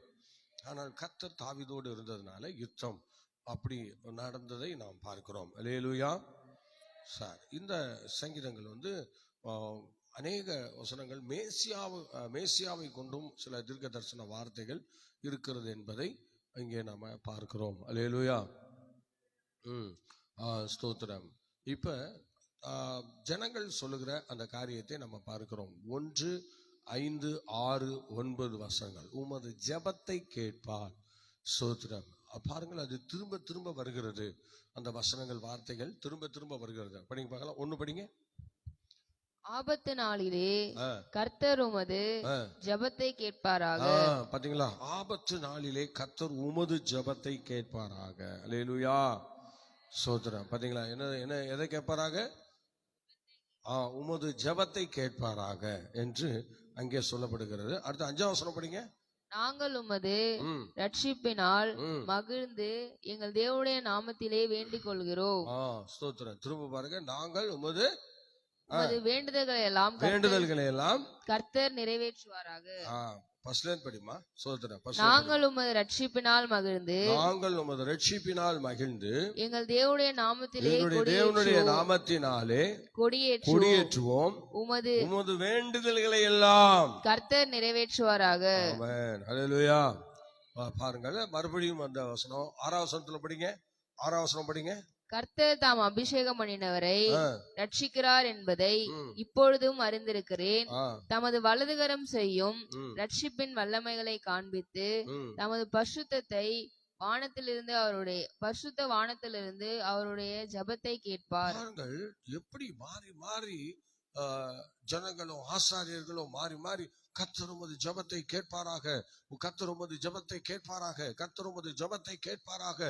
ஆனால் கர்த்தர் தாவீதோடு இருந்ததுனால யுத்தம் அப்படி நடந்ததை நாம் பார்க்கிறோம். அல்லேலூயா. சார், இந்த சங்கீதங்கள் அநேக வசனங்கள் மேசியாவை கொண்டும் சில தீர்க்க தரிசன வார்த்தைகள் இருக்கிறது என்பதை இங்கே நாம பார்க்கிறோம். அல்லேலூயா. ஸ்தோத்திரம். இப்ப ஜனங்கள் சொல்லுகிற அந்த காரியத்தை நம்ம பார்க்கிறோம். 1, 5, 6, 9 வசனங்கள். உமது ஜெபத்தை கேட்பார். ஸ்தோத்திரம். பாருங்கள், அது திரும்ப திரும்ப வருகிறது. அந்த வசனங்கள் வார்த்தைகள் திரும்ப திரும்ப வருகிறது. படிங்க பார்க்கலாம். 1 படிங்க. ஆபத்து நாளிலே கர்த்தர் உமது ஜெபத்தை கேட்பாராக. பாத்தீங்களா, ஆபத்து நாளிலே கர்த்தர் உமது ஜெபத்தை கேட்பாராக. அல்லேலூயா. சோதரம். பாத்தீங்களா, என்ன எதை கேட்பாராக? உமது ஜெபத்தை கேட்பாராக என்று அங்கே சொல்லப்படுகிறது. அடுத்து 5ஆம் வசனம் படிங்க. நாங்கள் உமது ரட்சிப்பினால் மகிழ்ந்து எங்கள் தேவனுடைய நாமத்திலே வேண்டிக் கொள்கிறோம். ஸ்தோத்திரம். திரும்ப பாருங்க. நாங்கள் உமது வேண்டுதல்களை எல்லாம் கர்த்தர் நிறைவேற்றுவாராக. நாங்கள் உமது ரட்சிப்பினால் மகிழ்ந்து எங்கள் தேவனுடைய நாமத்தினாலே கொடியேற்றுவோம். உமது வேண்டுதல்களை எல்லாம் கர்த்தர் நிறைவேற்றுவாராக. அல்லேலூயா. பாருங்கள், மறுபடியும் அந்த வசனம் 6ஆம் வசனத்துல படிங்க. 6ஆம் வசனம் படிங்க. கர்த்தர் தாம் அபிஷேகம் பண்ணினவரை ரட்சிக்கிறார் என்பதை இப்பொழுதும் அறிந்திருக்கிறேன். தமது வலதுகரம் செய்யும் ரட்சிப்பின் வல்லமைகளை காண்பித்து தமது பரிசுத்த வானத்திலிருந்து அவருடைய ஜெபத்தை கேட்பார். எப்படி மாறி மாறி ஜனங்களும் ஆசாரியர்களும் மாறி மாறி கர்த்தர் உமது ஜெபத்தை கேட்பாராக, கர்த்தர் உமது ஜெபத்தை கேட்பாராக, கர்த்தர் உமது ஜெபத்தை கேட்பாராக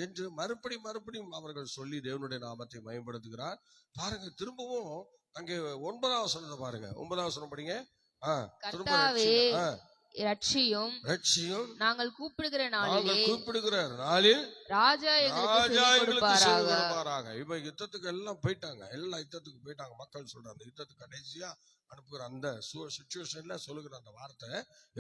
என்று மறுபடியும் அவர்கள் சொல்லி தேவனுடைய நாமத்தை மயப்படுத்துகிறார். பாருங்க, திரும்பவும் அங்கே 9ஆம் வசனத்தை பாருங்க. 9ஆம் வசனம் படிங்க. ரட்சியும் நாங்கள் கூப்பிடுகிற நாளில் ராஜா எங்களுக்கு கொடுப்பாராக. இப்ப யுத்தத்துக்கு எல்லாம் போயிட்டாங்க. எல்லா யுத்தத்துக்கு போயிட்டாங்க. மக்கள் சொல்றாங்க யுத்தத்துக்கு கடைசியா அனுப்புகிற அந்த சிச்சுவேஷன்ல சொல்லுகிற அந்த வார்த்தை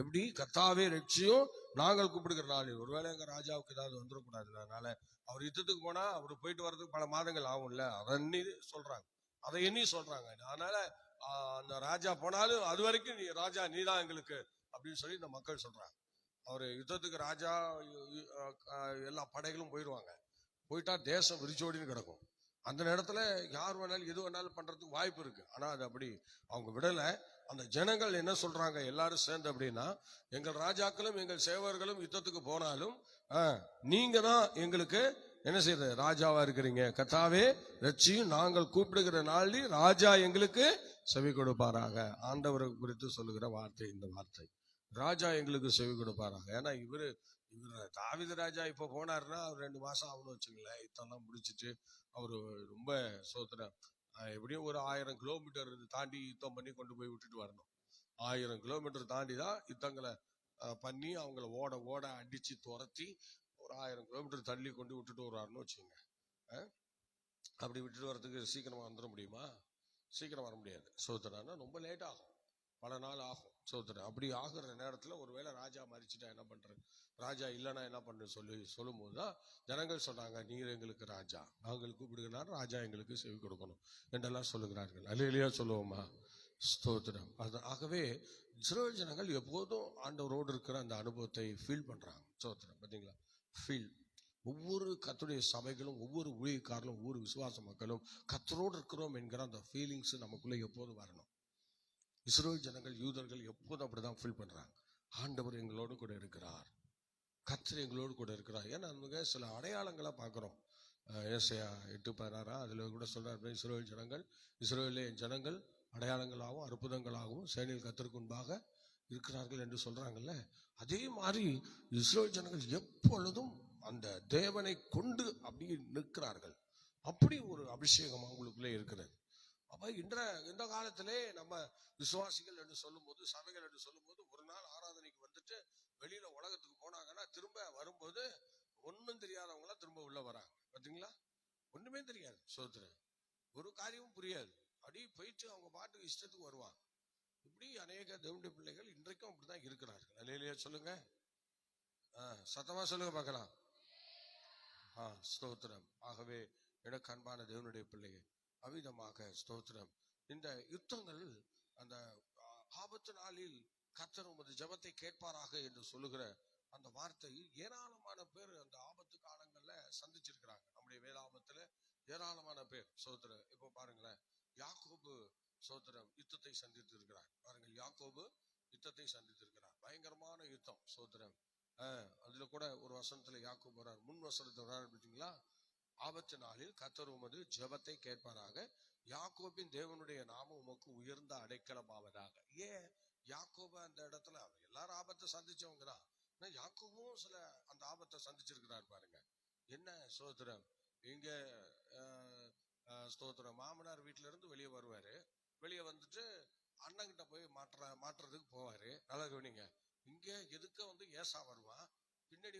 எப்படி? கர்த்தாவே ரட்சியும் நாங்கள் கூப்பிடுகிற நாளில். ஒருவேளை எங்க ராஜாவுக்கு ஏதாவது வந்துடக்கூடாது, அதனால அவர் யுத்தத்துக்கு போனா அவரு போயிட்டு வர்றதுக்கு பல மாதங்கள் ஆகும்ல, அதை எண்ணி சொல்றாங்க. அதனால அந்த ராஜா போனாலும் அது வரைக்கும் ராஜா நீதான் எங்களுக்கு அப்படின்னு சொல்லி இந்த மக்கள் சொல்றாங்க. அவரு யுத்தத்துக்கு ராஜா எல்லா படைகளும் போயிடுவாங்க. போயிட்டா தேசம் விரிச்சோடின்னு கிடக்கும். அந்த நேரத்துல யார் வேணாலும் எது வேணாலும் பண்றதுக்கு வாய்ப்பு இருக்கு. ஆனா அது அப்படி அவங்க விடல. அந்த ஜனங்கள் என்ன சொல்றாங்க எல்லாரும் சேர்ந்து அப்படின்னா, எங்கள் ராஜாக்களும் எங்கள் சேவர்களும் யுத்தத்துக்கு போனாலும் நீங்க தான் எங்களுக்கு என்ன செய்யறது? ராஜாவா இருக்கிறீங்க. கர்த்தாவே ரட்சியும் நாங்கள் கூப்பிடுகிற நாளில் ராஜா எங்களுக்கு செவி கொடுப்பாராக. ஆண்டவரை குறித்து சொல்லுகிற வார்த்தை இந்த வார்த்தை. ராஜா எங்களுக்கு செவி கொடுப்பாராங்க. ஏன்னா இவரு தாவீது ராஜா இப்ப போனாருன்னா 2 மாசம் ஆகணும்னு வச்சுங்களேன். இதெல்லாம் முடிச்சுட்டு அவரு ரொம்ப சோதனை எப்படியும் ஒரு 1000 கிலோமீட்டர் தாண்டி யுத்தம் பண்ணி கொண்டு போய் விட்டுட்டு வரணும். 1000 கிலோமீட்டர் தாண்டி தான் யுத்தங்களை பண்ணி அவங்கள ஓட அடிச்சு துரத்தி ஒரு 1000 கிலோமீட்டர் தள்ளி கொண்டு விட்டுட்டு வருவாருன்னு வச்சுக்கோங்க. அப்படி விட்டுட்டு வர்றதுக்கு சீக்கிரமா வந்துட முடியுமா? சீக்கிரம் வர முடியாது. சோதனைன்னா ரொம்ப லேட் ஆகும், பல நாள் ஆகும். சோதனை அப்படி ஆகுற நேரத்துல ஒருவேளை ராஜா மறிச்சுட்டா என்ன பண்றது? ராஜா இல்லைன்னா என்ன பண்ணு சொல்லும் போதுதான் ஜனங்கள் சொன்னாங்க, நீர் எங்களுக்கு ராஜா, நாங்கள் கூப்பிடுகிறார், ராஜா எங்களுக்கு செவி கொடுக்கணும் என்றெல்லாம் சொல்லுகிறார்கள். அல்லேலூயா சொல்லுவோமா? ஸ்தோத்திரம். ஆகவே இஸ்ரவேல் ஜனங்கள் எப்போதும் ஆண்டவரோடு இருக்கிற அந்த அனுபவத்தை ஃபீல் பண்றாங்க. ஸ்தோத்திரம். பாத்தீங்களா? ஃபீல். ஒவ்வொரு கர்த்தருடைய சபைகளும் ஒவ்வொரு ஊழியக்காரர்களும் ஒவ்வொரு விசுவாச மக்களும் கர்த்தரோடு இருக்கிறோம் என்கிற அந்த ஃபீலிங்ஸ் நமக்குள்ள எப்போதும் வரணும். இஸ்ரவேல் ஜனங்கள் யூதர்கள் எப்போதும் அப்படிதான் ஃபீல் பண்றாங்க. ஆண்டவர் எங்களோடு கூட இருக்கிறார், கர்த்தர் எங்களோடு கூட இருக்கிறார். ஏன்னா நமக்கு சில அடையாளங்களை பார்க்குறோம். ஏசாயா 8:16 அதில் கூட சொல்றார், இஸ்ரவேலே என் ஜனங்கள் அடையாளங்களாகவும் அற்புதங்களாகவும் சேனையில் கர்த்தருக்கு முன்பாக இருக்கிறார்கள் என்று சொல்றாங்கல்ல. அதே மாதிரி இஸ்ரவேல் ஜனங்கள் எப்பொழுதும் அந்த தேவனை கொண்டு அப்படி நிற்கிறார்கள். அப்படி ஒரு அபிஷேகம் அவங்களுக்குள்ளே இருக்கிறது. அப்ப இந்த காலத்திலே நம்ம விசுவாசிகள் என்று சொல்லும் போது, சபைகள் என்று சொல்லும் போது, ஒரு நாள் ஆராதனைக்கு வந்துட்டு வெளியில உலகத்துக்கு போனாங்கன்னா திரும்ப வரும்போது ஒன்னும் தெரியாதவங்களா திரும்ப உள்ள வராங்க. பாத்தீங்களா? ஒண்ணுமே தெரியாது, சோதரன் ஒரு காரியமும் புரியாது, அப்படி போயிட்டு அவங்க பாட்டுக்கு இஷ்டத்துக்கு வருவாங்க. இப்படி அநேக தேவனுடைய பிள்ளைகள் இன்றைக்கும் அப்படிதான் இருக்கிறார்கள். அல்லேலூயா சொல்லுங்க, சத்தமா சொல்லுங்க பார்க்கலாம். ஸ்தோத்திரம். ஆகவே எனக்கு அன்பான தேவனுடைய பிள்ளைகள், அவிதமாக ஸ்தோத்திரம். இந்த யுத்தங்கள் அந்த ஆபத்து நாளில் கர்த்தர் உமது ஜெபத்தை கேட்பாராக என்று சொல்லுகிற அந்த வார்த்தை ஏராளமான பேர் அந்த ஆபத்து காலங்கள்ல சந்திச்சிருக்கிறாங்க. நம்முடைய வேதாபத்துல ஏராளமான பேர் சோதரம். இப்போ பாருங்களேன், யாக்கோபு சோதரம் யுத்தத்தை சந்தித்து இருக்கிறார். பாருங்கள், யாக்கோபு யுத்தத்தை சந்தித்திருக்கிறார். பயங்கரமான யுத்தம் சோதரம். அதுல கூட ஒரு வசனத்துல யாக்கோபு வர்றார், முன் வசனத்தை வர்றாரு பார்த்தீங்களா? ஆபத்து நாளில் கர்த்தர் உமது ஜெபத்தை கேட்பாராக, யாக்கோபின் தேவனுடைய நாமம் உமக்கு உயர்ந்த அடைக்கலமாவதாக. ஏன் யாக்கோபு அந்த இடத்துல, எல்லாரும் ஆபத்தை சந்திச்சவங்க தான், ஆனா யாக்கோபும் சில அந்த ஆபத்தை சந்திச்சிருக்கிறார். பாருங்க என்ன ஸ்தோத்திரம். இங்க ஸ்தோத்திரம், மாமனார் வீட்டுல இருந்து வெளியே வருவாரு, வெளியே வந்துட்டு அண்ணங்கிட்ட போய் மாற்றுறதுக்கு போவாரு. நல்லா கவனிங்க, இங்க எதுக்க ஏசா வருவான், பின்னாடி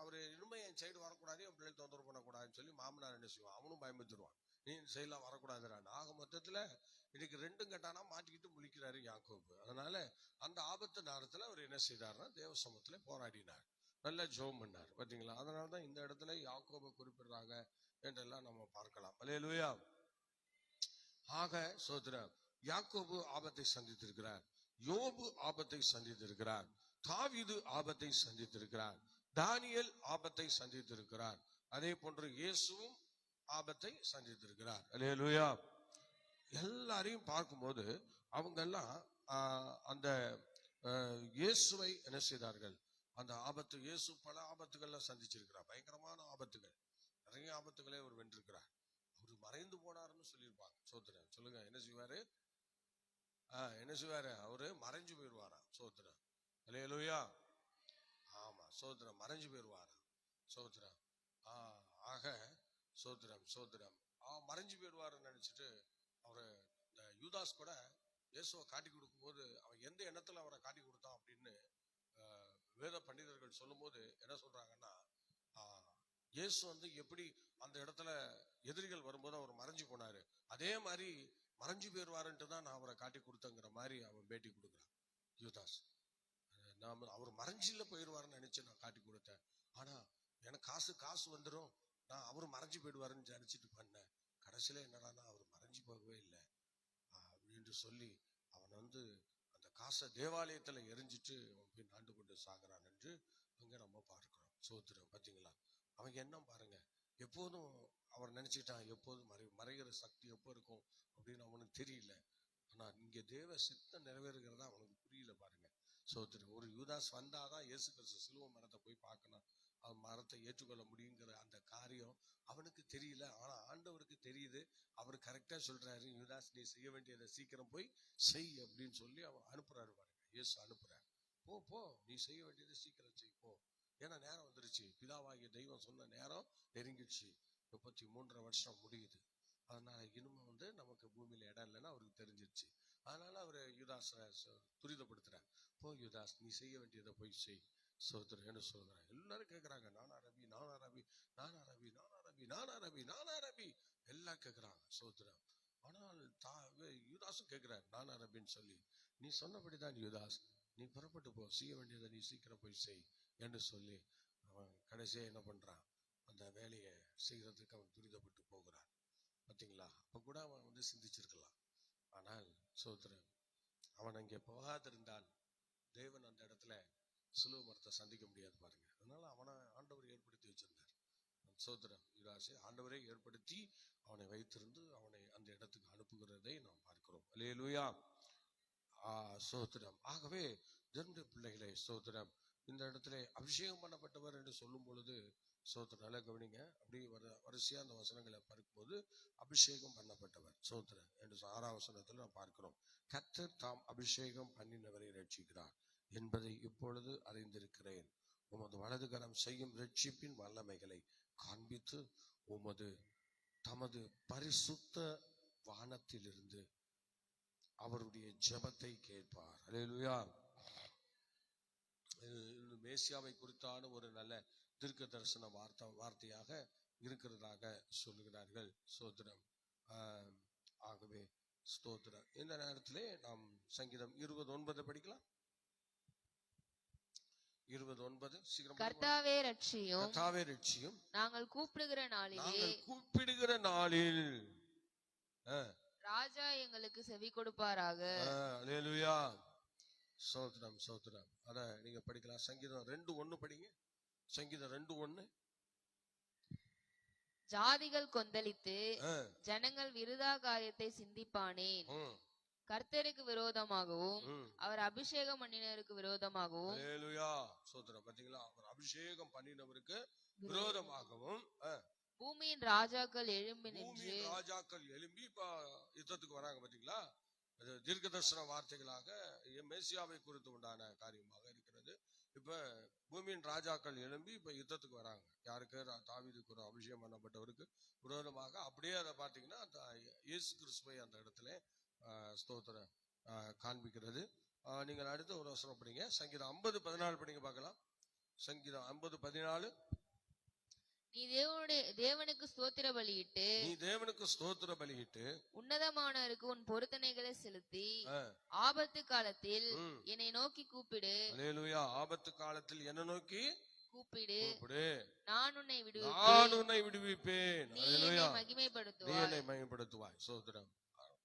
அவரு இனிமே என் சைடு வரக்கூடாது, என் பிள்ளைகள் தொந்தரவு பண்ணக்கூடாதுன்னு சொல்லி மாமனார் என்ன செய்வான், அவனும் பயமுறுத்துருவான், நீ இந்த சைட்லாம் வரக்கூடாதுறான். ஆக மொத்தத்துல இன்னைக்கு ரெண்டும் கட்டானா மாட்டிக்கிட்டு முழிக்கிறாரு யாக்கோபு. அதனால அந்த ஆபத்து நேரத்துல அவர் என்ன செய்தார்னா தேவ சமூகத்துல போராடினார், நல்லா ஜெபம் பண்ணார். பாத்தீங்களா? அதனாலதான் இந்த இடத்துல யாக்கோபை குறிப்பிடுறாங்க என்றெல்லாம் நம்ம பார்க்கலாம். அல்லேலூயா. ஆக சோதரர், யாக்கோபு ஆபத்தை சந்தித்திருக்கிறார், யோபு ஆபத்தை சந்தித்திருக்கிறார், தாவீது ஆபத்தை சந்தித்திருக்கிறார், தானியேல் ஆபத்தை சந்தித்திருக்கிறார், அதே போன்று இயேசுவும் ஆபத்தை சந்தித்திருக்கிறார். அல்லேலூயா. எல்லாரையும் பார்க்கும்போது அவங்க எல்லாம் அந்த இயேசுவை என்ன செய்தார்கள், அந்த ஆபத்து, இயேசு பல ஆபத்துகள்ல சந்திச்சிருக்கிறார், பயங்கரமான ஆபத்துகள், நிறைய ஆபத்துக்களை அவர் வென்றிருக்கிறார். அவரு மறைந்து போனாருன்னு சொல்லியிருப்பாங்க. சோத்திரன் சொல்லுங்க, என்ன செய்வாரு? என்ன செய்வாரு? அவரு மறைஞ்சு போயிடுவாராம். சோத்திரம். அல்லேலூயா. ஆமா, சோத்திரம், மறைஞ்சு போயிடுவாராம். சோத்திரம். ஆக சோத்திரம் சோத்திரம் மறைஞ்சு போயிடுவாருன்னு நினைச்சிட்டு அவரு இந்த யூதாஸ் கூட இயேசுவை காட்டி கொடுக்கும் போது அவன் எந்த எண்ணத்துல அவரை காட்டி கொடுத்தான் அப்படின்னு வேத பண்டிதர்கள் சொல்லும் போது என்ன சொல்றாங்கன்னா, இயேசு எப்படி அந்த இடத்துல எதிரிகள் வரும்போது அவர் மறைஞ்சு போனாரு, அதே மாதிரி மறைஞ்சு போயிடுவாருன்ட்டு தான் நான் அவரை காட்டி கொடுத்தங்கிற மாதிரி அவன் பேட்டி கொடுக்குறான். யூதாஸ், அவர் மறைஞ்சில போயிடுவாருன்னு நினைச்சு நான் காட்டி கொடுத்தேன், ஆனா எனக்கு காசு வந்துடும், நான் அவரு மறைஞ்சு போயிடுவாருன்னு நினைச்சிட்டு பண்ணேன், கடைசியில என்னடானா அவர் மறைஞ்சு போகவே இல்லை அப்படின்னு சொல்லி அவன் அந்த காசை தேவாலயத்துல எரிஞ்சிட்டு அவன் போய் நாண்டு கொண்டு சாகுறான் என்று அங்க நம்ம பார்க்கிறோம். சோத்திரம். பாத்தீங்களா? அவங்க என்ன பாருங்க, எப்போதும் அவர் நினைச்சுட்டான் எப்போதும் மறைகிற சக்தி எப்போ இருக்கும் அப்படின்னு அவனுக்கு தெரியல. ஆனா இங்க தேவ சித்தம் நிறைவேறுகிறதா அவனுக்கு புரியல. பாருங்க சோத்திரம். ஒரு யூதாஸ் வந்தாதான் இயேசு கிறிஸ்து சிலுவை மரத்தை போய் பார்க்கணும், அவன் மரத்தை ஏற்றுக்கொள்ள முடியுங்கிற அந்த காரியம் அவனுக்கு தெரியல. ஆனா ஆண்டவருக்கு தெரியுது. அவர் கரெக்டா சொல்றாரு, யூதாஸ் நீ செய்ய வேண்டியதை சீக்கிரம் போய் செய் அப்படின்னு சொல்லி அவன் அனுப்புறாரு. பாருங்க, இயேசு அனுப்புறாரு, போ போ, நீ செய்ய வேண்டியதை சீக்கிரம் செய் போ, ஏன்னா நேரம் வந்துருச்சு, பிதாவாகிய தெய்வம் சொன்ன நேரம் நெருங்கிடுச்சு, 33 வருஷம் முடியுது, அதனால இனிமே நமக்கு பூமியில இடம் இல்லைன்னா அவருக்கு தெரிஞ்சிருச்சு. அதனால அவரு யூதாஸை துரிதப்படுத்துறார், போ யூதாஸ், நீ செய்ய வேண்டியதை போய் செய். சோதரன் என்ன சொல்றேன், எல்லாரும் கேட்கறாங்க, நானா ரபி, நானா ரபி, நானா ரபி, நானா ரபி, நானா ரபி, நானா ரபி, எல்லாம் கேட்கறாங்க. சோதரன். ஆனால் யூதாஸும் கேட்கிறார் நானா ரபின்னு சொல்லி. நீ சொன்னபடிதான் யூதாஸ், நீ புறப்பட்டு போ, செய்ய வேண்டியதை நீ சீக்கிரம் போய் செய் என்று சொல்லி அவன் கடைசியா என்ன பண்றான், அந்த வேலையை செய்யறதுக்கு அவன் துரிதப்பட்டு போகிறான். பாத்தீங்களா? அப்ப கூட அவன் சிந்திச்சிருக்கலாம். ஆனால் சோதரன், அவன் அங்கே போகாதிருந்தால் தேவன் அந்த இடத்துல சிலுவை மரத்தை சந்திக்க முடியாது. பாருங்க, அதனால அவனை ஆண்டவர் ஏற்படுத்தி வச்சிருந்தார். சோதரன் யூதாசை ஆண்டவரை ஏற்படுத்தி அவனை வைத்திருந்து அவனை அந்த இடத்துக்கு அனுப்புகிறதை நாம் பார்க்கிறோம். அல்லேலூயா. சோதரம். ஆகவே தேவனுடைய பிள்ளைகளே ஸ்தோத்திரம். இந்த இடத்துல அபிஷேகம் பண்ணப்பட்டவர் என்று சொல்லும் பொழுது ஸ்தோத்திரம், நல்லா கவனிங்க. அப்படி வரிசையா அந்த வசனங்களை பார்க்கும்போது அபிஷேகம் பண்ணப்பட்டவர் ஸ்தோத்திரம் என்று 6ஆம் வசனத்துல நாம் பார்க்கிறோம். கர்த்தர் தாம் அபிஷேகம் பண்ணினவரை ரட்சிக்கிறார் என்பதை இப்பொழுது அறிந்திருக்கிறேன். உமது வலது கரம் செய்யும் ரட்சிப்பின் வல்லமைகளை காண்பித்து தமது பரிசுத்த வானத்திலிருந்து அவருடைய ஜெபத்தை கேட்பார். அல்லேலூயா. மேசியாவை குறித்தான ஒரு நல்ல தீர்க்க தரிசன வார்த்தையாக இருக்கிறதாக சொல்லுகிறார்கள். ஸ்தோத்திரம். ஆகவே ஸ்தோத்திரம். இந்த நேரத்திலே நாம் சங்கீதம் 29 படிக்கலாம். 29 சீக்கிரம். கர்த்தாவே ரட்சியும், கர்த்தாவே ரட்சியும், நாங்கள் கூப்பிடுகிற நாளில் ராஜா எங்களுக்கு செவி கொடுப்பாராக. அல்லேலூயா. ஸ்தோத்திரம் ஸ்தோத்திரம். அத நீங்க படிக்கலாம். சங்கீதம் 2:1 படிங்க. சங்கீதம் 2:1. ஜாதிகள் கொந்தளித்து ஜனங்கள் விருதா காரியத்தை சிந்திப்பானேன். கர்த்தருக்கு விரோதமாகவும் அவர் அபிஷேகம் பண்ணினவருக்கு விரோதமாகவும். அல்லேலூயா. ஸ்தோத்திரம். பாத்தீங்களா, அவர் அபிஷேகம் பண்ணினவருக்கு விரோதமாகவும் பூமியின் ராஜாக்கள் எழும்பி இப்ப யுத்தத்துக்கு வராங்க. பாத்தீங்களா, அது தீர்க்க தரிசன வார்த்தைகளாக மேசியாவை குறித்து உண்டான காரியமாக இருக்கிறது. இப்ப பூமியின் ராஜாக்கள் எழும்பி இப்ப யுத்தத்துக்கு வராங்க. யாருக்கு? தாவீதுக்கு ஒரு அபிஷேகம் பண்ணப்பட்டவருக்கு விரோதமாக. அப்படியே அதை பார்த்தீங்கன்னா இயேசு கிறிஸ்துவை அந்த இடத்துல ஸ்தோத்திரம் காண்பிக்கிறது. நீங்கள் அடுத்த ஒரு வசனம் படிங்க. சங்கீதம் 50:14 படிங்க பார்க்கலாம். சங்கீதம் 50:14. நீ தேவனுக்கு ஸ்தோத்திர பலியிட்டு உன்னதமானவருக்கு உன் பொருத்தனைகளை செலுத்தி ஆபத்து காலத்தில் என்னை நோக்கி கூப்பிடு. அல்லேலூயா. ஆபத்து காலத்தில் என்ன நோக்கி கூப்பிடு, நான் உன்னை விடுவிப்பேன். நீ என்னை மகிமைப்படுத்துவாய். ஸ்தோத்திரம்.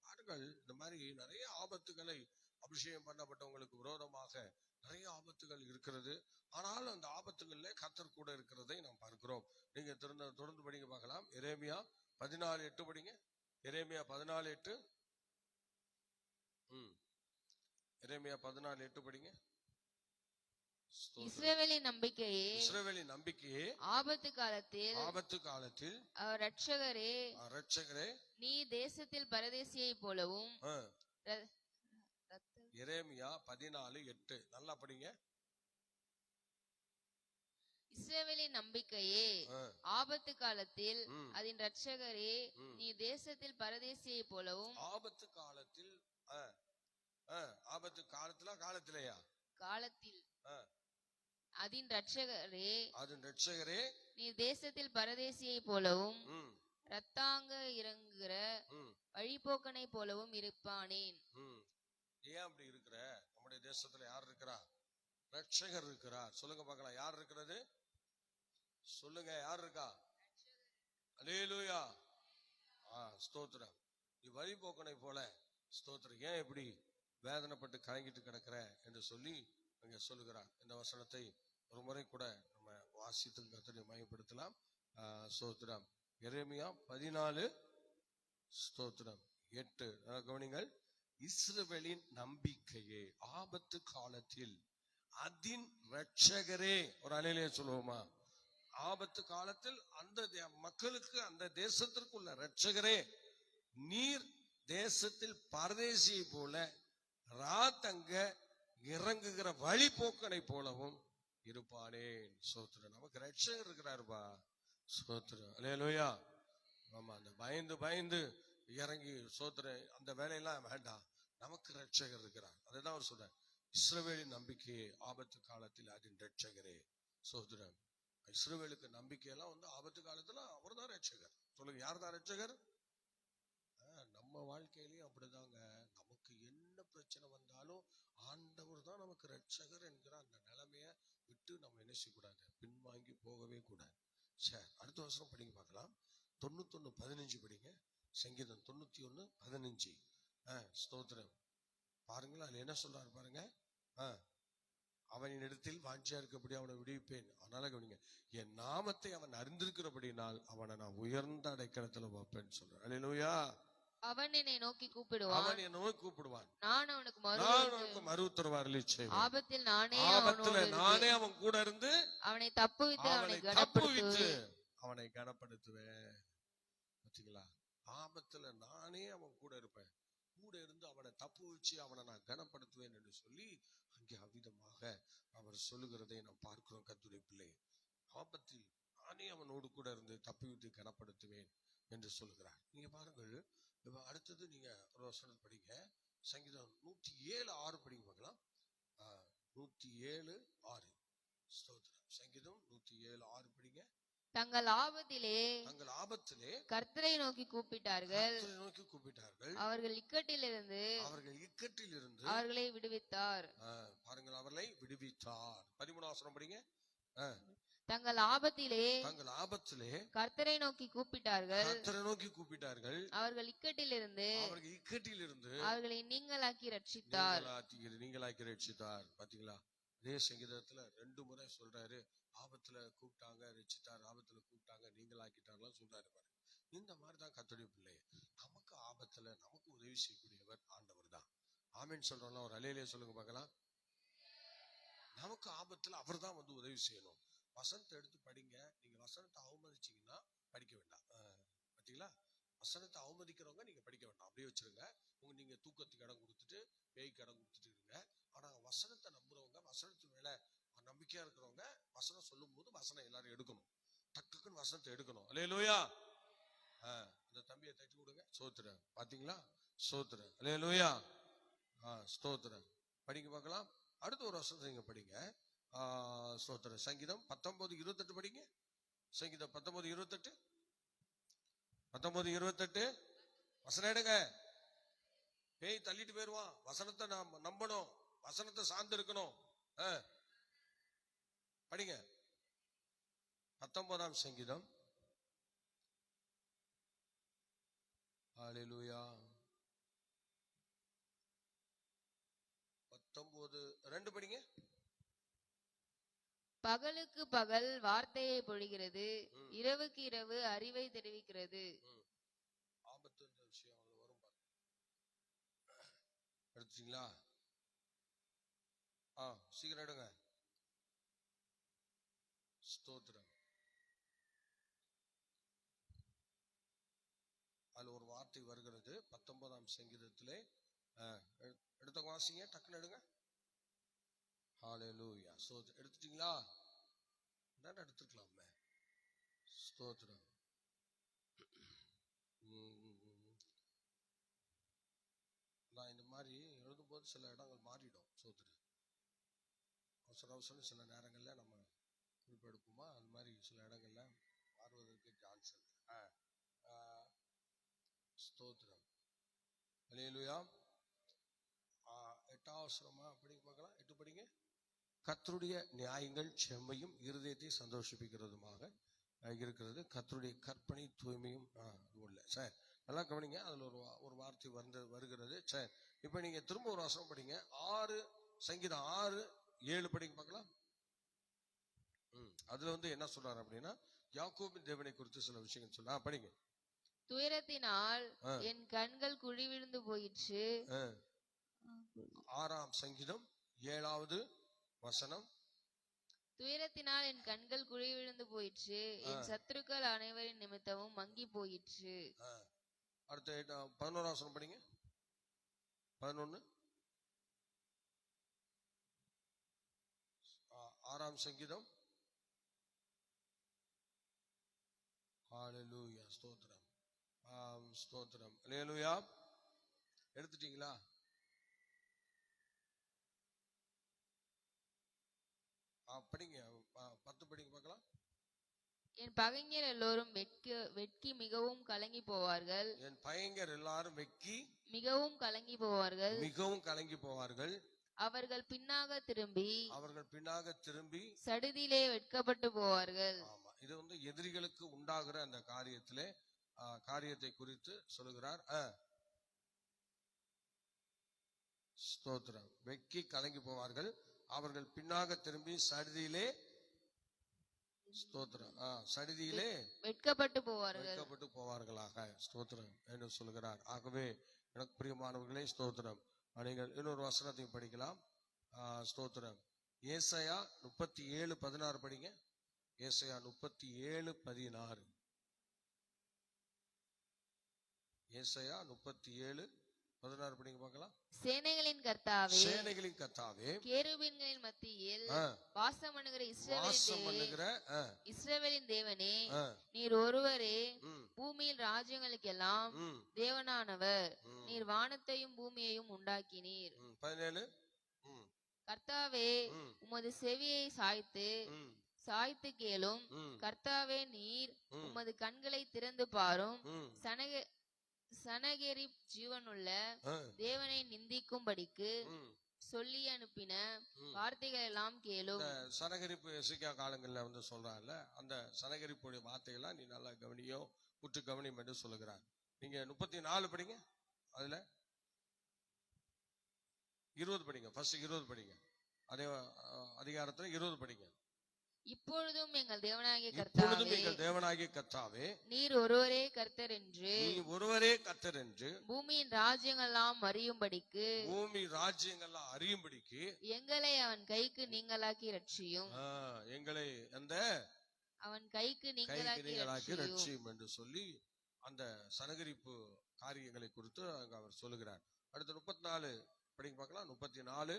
பாருங்கள், இந்த மாதிரி நிறைய ஆபத்துகளை அபிஷேகம் பண்ணப்பட்டவங்களுக்கு விரோதமாக நிறைய ஆபத்துகள் இருக்கிறது. ஆனாலும் அந்த ஆபத்துகள்ல கர்த்தர் கூட இருக்கிறதை நாம் பார்க்கிறோம். நீங்க தொடர்ந்து படிங்க பார்க்கலாம். எரேமியா 14:8 படிங்க. எரேமியா 14:8. எரேமியா 14:8 படிங்க. இஸ்ரவேலின் நம்பிக்கையே ஆபத்து காலத்தில் அவர் ரட்சகரே நீ தேசத்தில் பரதேசியை போலவும். எரேமியா 14:8 நல்லா படிங்க. இஸ்ரவேலின் நம்பிக்கையே ஆபத்து காலத்தில் அதன் ரட்சகரே நீ தேசத்தில் பரதேசியை போலவும். ஆபத்து காலத்தில் காலத்திலேயா காலத்தில் அதன் ரட்சகரே நீ தேசத்தில் பரதேசியை போலவும் ரத்தாங்க இறங்குகிற வழிபோக்கனை போலவும் இருப்பானேன். ஏன் அப்படி இருக்கிற? நம்முடைய தேசத்துல யார் இருக்கிறா? ரட்சகர் இருக்கிறார். சொல்லுங்க பார்க்கலாம். யார் இருக்கிறது? சொல்லுங்க, யார் இருக்கா? அல்லேலூயா. ஸ்தோத்திரம். நீ வழிபோக்கனை போல ஸ்தோத்திரம் ஏன் இப்படி வேதனைப்பட்டு கலங்கிட்டு கிடக்கிற என்று சொல்லி அங்க சொல்லுகிறார். இந்த வசனத்தை ஒரு முறை கூட நம்ம வாசித்து கர்த்தரை மகிமைப்படுத்தலாம். ஸ்தோத்திரம். எரேமியா 14 ஸ்தோத்திரம் 8 கவனிங்கள். இஸ்ரவேலின் நம்பிக்கையே ஆபத்து காலத்தில் அதின் ரட்சகரே. ஒரு அலையிலே சொல்லுவோமா? ஆபத்து காலத்தில் அந்த மக்களுக்கு, அந்த தேசத்திற்குள்ள ரட்சகரே நீர் தேசத்தில் பரதேசியை போல ராத்தங்க இறங்குகிற வழிபோக்கனை போலவும் இருப்பானேன். சோத்திரம். நமக்கு ரட்சகர் இருக்கிறாருப்பா. சோத்திரம். அல்லேலூயா. ஆமா, அந்த பயந்து இறங்கி சோத்திரம் அந்த வேலையெல்லாம் வேண்டாம். நமக்கு ரட்சகர் இருக்கிறார். அதுதான் அவர் சொல்றார். இஸ்ரவேலின் நம்பிக்கையே ஆபத்து காலத்தில் அதன் ரட்சகரே. சோத்திரம். இஸ்ரவேலுக்கு நம்பிக்கையெல்லாம் ஆபத்து காலத்துல அவர் தான் ரட்சகர். சொல்லுங்க, யார் தான் ரட்சகர்? நம்ம வாழ்க்கையிலயும் அப்படிதாங்க. நமக்கு என்ன பிரச்சனை வந்தாலும் ஆண்டவர் தான் நமக்கு ரட்சகர் என்கிற அந்த நிலைமைய விட்டு நம்ம என்ன செய்யக்கூடாது? பின்வாங்கி போகவே கூடாது. சரி, அடுத்த வருஷம் படிங்க பார்க்கலாம். 91:15 படிங்க. சங்கீதம் 91:15. ஸ்தோத்திரம். பாருங்களா, அதுல என்ன சொல்றாரு பாருங்க. அவனின் இடத்தில் வாஞ்சியா இருக்கப்படி அவனை விடுவிப்பேன். அதனால கவனிங்க, என் நாமத்தை அவன் அறிந்திருக்கிறபடினால் அவனை நான் உயர்ந்த அடைக்கலத்துல வைப்பேன்னு சொல்றேன். அல்லேலூயா. அவன் என்னை நோக்கி கூப்பிடுவான், அவன் என்னை நோக்கி கூப்பிடுவான், நான் அவனுக்கு நான் அவனுக்கு மறு உத்தரவு அருளி செய்வேன். ஆபத்தில் நானே ஆபத்துல நானே அவன் கூட இருந்து அவனை தப்புவித்து அவனை தப்புவித்து அவனை கனப்படுத்துவேன். பாத்தீங்களா? ஆபத்துல நானே அவன் கூட இருப்பேன், கூட இருந்து அவனை தப்பு வச்சு அவனை நான் கனப்படுத்துவேன் என்று சொல்லி அங்கே அவ்விதமாக அவர் சொல்லுகிறதை நாம் பார்க்கிறோம். கர்த்தருடைய பிள்ளை, ஆபத்தில் நானே அவனோடு கூட இருந்து தப்புவித்து கனப்படுத்துவேன் என்று சொல்லுகிறார். நீங்க பாருங்கள், இப்ப அடுத்தது நீங்க ஒரு வசனம் படிங்க, சங்கீதம் 107:6 படிங்க பார்க்கலாம். 107:6 ஸ்தோத்திரம். சங்கீதம் 107:6 படிங்க. தங்கள் ஆபத்திலே கர்த்தரை நோக்கி கூப்பிட்டார்கள், அவர்கள் இக்கட்டிலிருந்து அவர்களை விடுவித்தார். பாருங்கள், அவர்களை விடுவித்தார். 13 வசனம் படிங்க. தங்கள் ஆபத்திலே கர்த்தரை நோக்கி கூப்பிட்டார்கள், அவர்கள் இக்கட்டிலிருந்து அவர்களை நீங்களாக்கி ரட்சித்தார். பாத்தீங்களா? அதே சங்கீதத்துல 2 முறை சொல்றாரு, ஆபத்துல கூப்பிட்டாங்க ரட்சித்தார், ஆபத்துல கூப்பிட்டாங்க நீங்களாக்கிட்டார்லாம் சொல்றாரு. பாருங்க, இந்த மாதிரிதான் கர்த்தருடைய பிள்ளை, நமக்கு ஆபத்துல நமக்கு உதவி செய்யக்கூடியவர் ஆண்டவர் தான். ஆமென் சொல்றோம்ல, ஒரு அல்லேலூயா சொல்லுங்க பார்க்கலாம். நமக்கு ஆபத்துல அவர் தான் வந்து உதவி செய்யணும். வசனத்தை எடுத்து படிங்க. நீங்க வசனத்தை அவமதிச்சீங்கன்னா படிக்க வேண்டாம். பாத்தீங்களா? வசனத்தை அவமதிக்கிறவங்க நீங்க படிக்க வேண்டாம், அப்படியே வச்சிருங்க. நீங்க தூக்கத்துக்கு இடம் கொடுத்துட்டு பேய்க்கு இடம் கொடுத்துட்டு இருங்க. ஆனா வசனத்தை நம்புறவங்க, வசனத்து மேல நம்பிக்கையா இருக்கிறவங்க, வசனம் சொல்லும் போது வசனம் எல்லாரும் எடுக்கணும், டக்குன்னு வசனத்தை எடுக்கணும். அல்லேலூயா. அந்த தம்பியை தட்டி விடுங்க. ஸ்தோத்திரம். பாத்தீங்களா? ஸ்தோத்திரம். அல்லேலூயா. ஸ்தோத்திரம். படிங்க பார்க்கலாம். அடுத்த ஒரு வசனத்தை நீங்க படிங்க. ஸ்தோத்திரம். சங்கீதம் 19:28 படிங்க. சங்கீதம் 19:28 வசனம் எடுங்க. பேய் தள்ளிட்டு போயிருவான். வசனத்தை நாம் நம்பணும், வசனத்தை சார்ந்து இருக்கணும். படிங்க. 19ஆம் சங்கீதம். ஹல்லேலூயா. 19:2 படிங்க. பகலுக்கு பகல் வார்த்தையை பொழிகிறது, இரவுக்கு இரவு அறிவை தெரிவிக்கிறது. ஆபத்து விஷயம் வரும் பாருங்க. எடுத்துட்டீங்களா? சீக்கிரம் எடுங்க. ஸ்தோத்திரம். அதுல ஒரு வார்த்தை வருகிறது 19ஆம் சங்கீதத்திலே. எடுத்த வாசிங்க, டக்குன்னு எடுங்க. ஹல்லேலூயா. ஸ்தோத்திரம். எடுத்துட்டீங்களா? எடுத்துக்கலாமே. ஸ்தோத்திரம். நான் இந்த மாதிரி எழுதும்போது சில இடங்கள் மாறிடும். ஸ்தோத்திரம். அவசரம் சில நேரங்கள்ல நம்ம குறிப்பெடுப்போமா, அந்த மாதிரி சில இடங்கள்ல மாறுவதற்கு சான்ஸ் இருக்கு. ஸ்தோத்திரம். அல்லேலூயா. 8ஆம் வசனமா படிங்க பார்க்கலாம். 8 படிங்க. கர்த்தருடைய நியாயங்கள் செம்மையும் இருதயத்தை சந்தோஷிப்பிக்கிறதுமாக இருக்கிறது, கர்த்தருடைய கற்பனை தூய்மையும் உள்ள. சார் நல்லா கவனிங்க. அதுல ஒரு வார்த்தை வருகிறது. சார் இப்ப நீங்க திரும்ப ஒரு வசனம் படிங்க. சங்கீதம் 6:7 படிங்க பார்க்கலாம். அதுல வந்து என்ன சொல்றாரு அப்படின்னா, யாக்கோபின் தேவனை குறித்து சில விஷயங்கள் சொல்ல. படிங்க. துயரத்தினால் என் கண்கள் குழி விழுந்து போயிற்று. 6ஆம் சங்கீதம் 7வது வசனம். துயரத்தினால் என் கண்கள் குழி விழுந்து போயிற்று, என் சத்துருக்கள் அனைவரின் நிமித்தமும் மங்கி போயிற்று. அடுத்த 11ஆம் வசனம் படிங்க. 11. 6ஆம் சங்கீதம். ஹல்லேலூயா. ஸ்தோத்திரம். ஸ்தோத்திரம். அல்லேலூயா. எடுத்துட்டீங்களா? படிங்க. 10 படிங்க பார்க்கலாம். என் பகைஞர் எல்லோரும் வெட்கி மிகவும் கலங்கி போவார்கள். என் பகைஞர் எல்லாரும் வெட்கி மிகவும் கலங்கி போவார்கள். அவர்கள் பின்னாக திரும்பி சடுதியிலே வெட்கப்பட்டு போவார்கள். ஆமா, இது வந்து எதிரிகளுக்கு உண்டாகிற அந்த காரியத்தை குறித்து சொல்லுகிறார். ஸ்தோத்திரம். வெட்கி கலங்கி போவார்கள், அவர்கள் பின்னாக திரும்பி சடுதியிலே ஸ்தோத்திரம். சடிதியிலே வெட்கப்பட்டு போவார்கள். வெட்கப்பட்டு போவார்களாக. ஸ்தோத்திரம் என்று சொல்கிறார். ஆகவே எனக்கு பிரியமானவர்களே ஸ்தோத்திரம். நீங்கள் இன்னொரு வசனத்தையும் படிக்கலாம். ஸ்தோத்திரம். ஏசாயா 37:16 படிங்க. ஏசாயா 37:16. ஏசாயா 37:16 படிங்க பார்க்கலாம். சேனைகளின் கர்த்தாவே, சேனைகளின் கர்த்தாவே, கேருபீன்களின் மத்தியில் வாசம் பண்ணுகிற இஸ்ரவேலின் தேவனே, நீர் ஒருவரே பூமியில் ராஜ்யங்களுக்கெல்லாம் தேவனானவர். நீர் வானத்தையும் பூமியையும் உண்டாக்கினீர். 17. கர்த்தாவே, உமது செவியை சாய்த்து கேளும். கர்த்தாவே, நீர் உமது கண்களை திறந்து பாரும். சனகெரிப் ஜீவனுள்ள தேவனை நிந்திக்கும்படிக்கு சொல்லி அனுப்பின வார்த்தைகள் எல்லாம் கேளும். சனகரிப்பு எசேக்கியா காலங்கள்ல வந்து சொல்றாங்கல்ல, அந்த சனகரிப்புடைய வார்த்தைகள்லாம் நீ நல்லா கவனியோ, உற்று கவனியும் என்று சொல்லுகிறார். நீங்க 34 படிங்க. அதுல 20 படிங்க. ஃபர்ஸ்ட் 20 படிங்க. அதே அதிகாரத்துல 20 படிங்க. இப்பொழுதும் எங்கள் தேவனாகிய கர்த்தாவே, நீர் ஒருவரே கர்த்தர் என்று பூமியின் ராஜ்யங்கள்லாம் அறியும்படிக்கு எங்களை அவன் கைக்கு நீங்களாக்கி ரட்சியும். எங்களை அவன் கைக்கு நீங்களாக்கி ரட்சியும் என்று சொல்லி அந்த சனகரிப்பு காரியங்களை குறித்து அங்க அவர் சொல்லுகிறார். அடுத்து 34 படிங்க பார்க்கலாம். 34.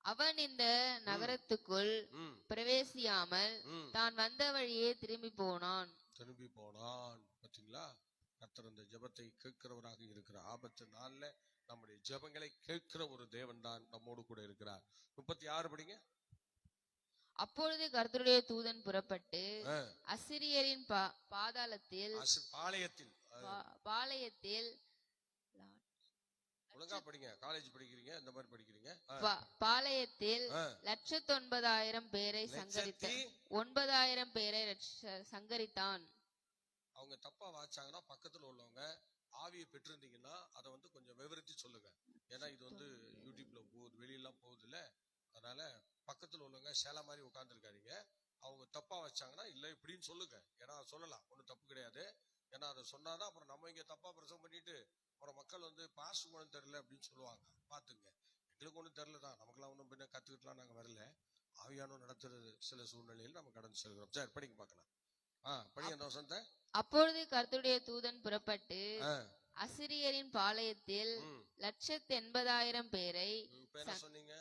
அவன் இந்த நகரத்துக்குள் பிரவேசியாமல் தான் வந்த வழியே திரும்பி போனான். பாத்தீங்களா? கர்த்தர் அந்த ஜெபத்தை கேட்கிறவராக இருக்கிற ஆபத்து நாள்ல நம்முடைய ஜெபங்களை கேட்கிற ஒரு தேவன் தான் நம்மோடு கூட இருக்கிறார். 36 படிங்க. அப்பொழுது கர்த்தருடைய தூதன் புறப்பட்டு அசிரியரின் பாளையத்தில் ஒழுங்கா படிங்க. காலேஜ் படிக்கிறீங்க, இந்த மாதிரி படிக்கிறீங்க. பாளையத்தில் 1,09,000 பேரை 9,000 பேரை சங்கரித்தான். அவங்க தப்பா வாச்சாங்கன்னா பக்கத்துல உள்ளவங்க ஆவியை பெற்றிருந்தீங்கன்னா அதை வந்து கொஞ்சம் விவரித்து சொல்லுங்க. ஏன்னா இது வந்து யூடியூப்ல போகுது, வெளியெல்லாம் போகுது இல்ல. அதனால பக்கத்துல உள்ளவங்க சேலை மாதிரி உட்கார்ந்துருக்காதீங்க. அவங்க தப்பா வச்சாங்கன்னா இல்ல இப்படின்னு சொல்லுங்க. ஏன்னா சொல்லலாம், ஒன்னும் தப்பு கிடையாது. ஏன்னா அதை சொன்னாதான் அப்புறம் நம்ம இங்க தப்பா பிரசவம் பண்ணிட்டு அப்புறம் மக்கள் வந்து பாஸ்ட் ஒன்றும் தெரியல அப்படின்னு சொல்லுவாங்க. பாத்துங்க, எங்களுக்கு ஒன்றும் தெரியலதான், நமக்கெல்லாம் ஒன்றும் பின்ன கத்துக்கிட்டுலாம் நாங்க வரல. ஆவியானவர் நடத்துறது சில சூழ்நிலையில் நம்ம கடந்து செல்கிறோம். சரி, படிக்க பார்க்கலாம். படிக்க அந்த வசனத்தை. அப்பொழுது கர்த்தருடைய தூதன் புறப்பட்டு அசிரியரின் பாளையத்தில் 1,80,000 பேரை. என்ன சொன்னீங்க?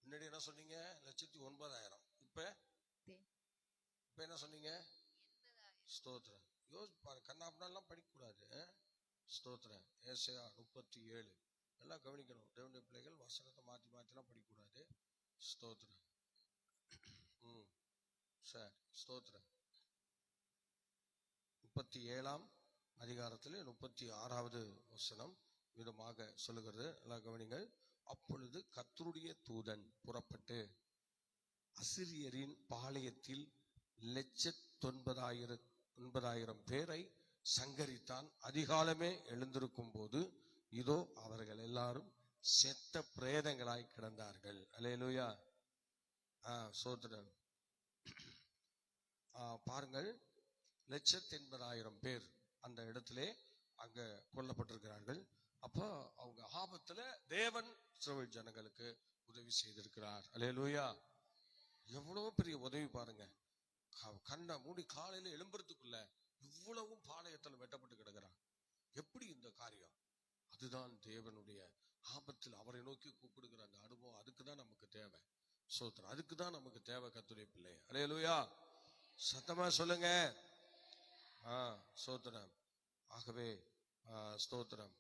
முன்னாடி என்ன சொன்னீங்க? 1,09,000. இப்ப என்ன சொன்னீங்க? ஸ்தோத்திரம். கண்ணாப்பெல்லாம் படிக்க கூடாது. ஸ்தோத்திரம். ஏசாயா 37 எல்லாம் கவனிக்கணும். தேவனுடைய பிள்ளைகள் வசனத்தை மாத்தி எல்லாம் படிக்கக்கூடாது. ஸ்தோத்திரம். சரி, ஸ்தோத்திரம். 37ஆம் அதிகாரத்தில் 36வது வசனம் விதமாக சொல்லுகிறது. எல்லாம் கவனிங்கள். அப்பொழுது கர்த்தருடைய தூதன் புறப்பட்டு அசிரியரின் பாளையத்தில் 1,09,000 பேரை சங்கரித்தான். அதிகாலமே எழுந்திருக்கும் போது இதோ அவர்கள் எல்லாரும் செத்த பிரேதங்களாய் கிடந்தார்கள். அல்லேலூயா. சோதரன் பாருங்கள், 1,80,000 பேர் அந்த இடத்திலே அங்க கொல்லப்பட்டிருக்கிறார்கள். அப்போ அவங்க ஆபத்துல தேவன் இஸ்ரவேல் ஜனங்களுக்கு உதவி செய்திருக்கிறார். அல்லேலூயா. எவ்வளவு பெரிய உதவி பாருங்க. கண்ணை மூடி காலையில எழும்புறதுக்குள்ள இவ்வளவும் பாளையத்துல வெட்டப்பட்டு கிடக்கிறான். எப்படி இந்த காரியம்? அதுதான் தேவனுடைய ஆபத்தில் அவரை நோக்கி கூப்பிடுகிற அந்த அனுபவம். அதுக்குதான் நமக்கு தேவை. சோத்திரம். அதுக்குதான் நமக்கு தேவை கர்த்தருடைய பிள்ளை. அல்லேலூயா. சத்தமா சொல்லுங்க. சோத்திரம். ஆகவே ஸ்தோத்திரம்.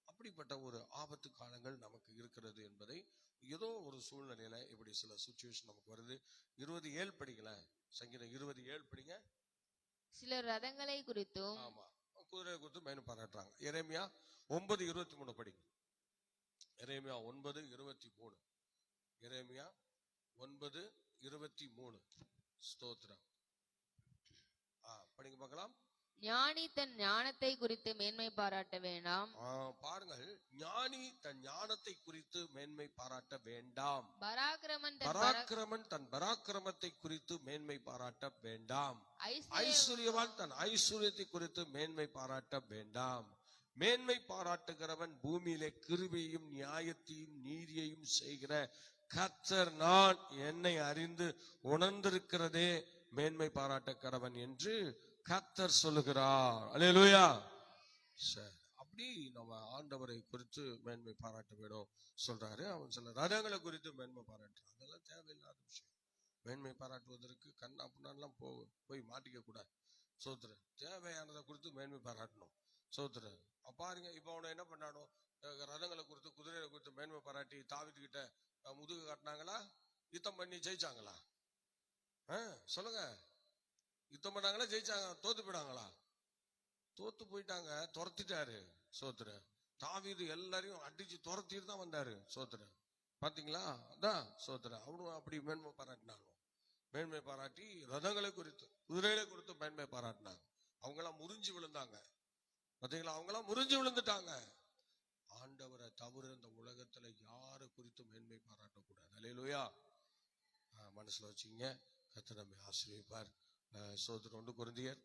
அப்படிப்பட்ட ஒரு ஆபத்து காலங்கள் நமக்கு இருக்கிறது என்பதை ஏதோ ஒரு சூழ்நிலையில இப்படி சில சிச்சுவேஷன் நமக்கு வருது. 27 படிக்கல. சங்கீதம் 27 படிங்க. சிலர் ரதங்களை குறித்தும் குதிரை குறித்து மேலும் பாராட்டுறாங்க. எரேமியா 9:23 படிங்க. எரேமியா 9:23. எரேமியா 9:23. ஸ்தோத்திரம். படிங்க பார்க்கலாம். ஞானி தன் ஞானத்தை குறித்து மேன்மை பாராட்ட வேண்டாம். பாருங்கள், ஞானி தன் ஞானத்தை குறித்து மேன்மை பாராட்ட வேண்டாம். பராக்கிரமன் தன் பராக்கிரமத்தை குறித்து மேன்மை பாராட்ட வேண்டாம். ஐஸ்வர்யவான் தன் ஐஸ்வர்யத்தை குறித்து மேன்மை பாராட்ட வேண்டாம். மேன்மை பாராட்டுகிறவன் பூமியிலே கிருபையும் நியாயத்தையும் நீதியையும் செய்கிற கர்த்தர் நான் என்னை அறிந்து உணர்ந்திருக்கிறதே மேன்மை பாராட்டுகிறவன் என்று கர்த்தர் சொல்லுகிறார். அல்லேலூயா. சரி, அப்படி நம்ம ஆண்டவரை குறித்து மேன்மை பாராட்ட வேணும் சொல்றாரு. அவன் சில ரதங்களை குறித்து மேன்மை பாராட்டுறான். அதெல்லாம் தேவையில்லாத விஷயம். மேன்மை பாராட்டுவதற்கு கண் அப்படின்னாலாம் போய் மாட்டிக்க கூடாது. சோத்திரன் தேவையானதை குறித்து மேன்மை பாராட்டணும். சோத்திரன் பாருங்க, இப்ப அவனை என்ன பண்ணானோ, ரதங்களை குறித்து குதிரைகளை குறித்து மேன்மை பாராட்டி தாவீது கிட்ட முதுகு காட்டினாங்களா? யுத்தம் பண்ணி ஜெயிச்சாங்களா? சொல்லுங்க, யுத்தம் பண்ணாங்களா? ஜெயிச்சாங்க? தோத்து போயிட்டாங்களா? தோத்து போயிட்டாங்க. துரத்திட்டாரு. சோத்திர தாவீது எல்லாரையும் அடிச்சு துரத்திட்டு தான் வந்தாரு. சோத்திர பாத்தீங்களா? அதான் சோத்திர அவனும் அப்படி மேன்மை பாராட்டினாங்க. மேன்மை பாராட்டி ரதங்களை குறித்து குதிரைகளை குறித்து மேன்மை பாராட்டினாங்க. அவங்க எல்லாம் முறிஞ்சு விழுந்தாங்க. பாத்தீங்களா? அவங்க எல்லாம் முறிஞ்சு விழுந்துட்டாங்க. ஆண்டவரை தவிர இந்த உலகத்துல யாரு குறித்து மேன்மை பாராட்டக்கூடாது. அல்லேலூயா. மனசுல வச்சுங்க. கர்த்தர் நம்மை ஆசீர்வதிப்பார். சோதரர் 1 கொரிந்தியர்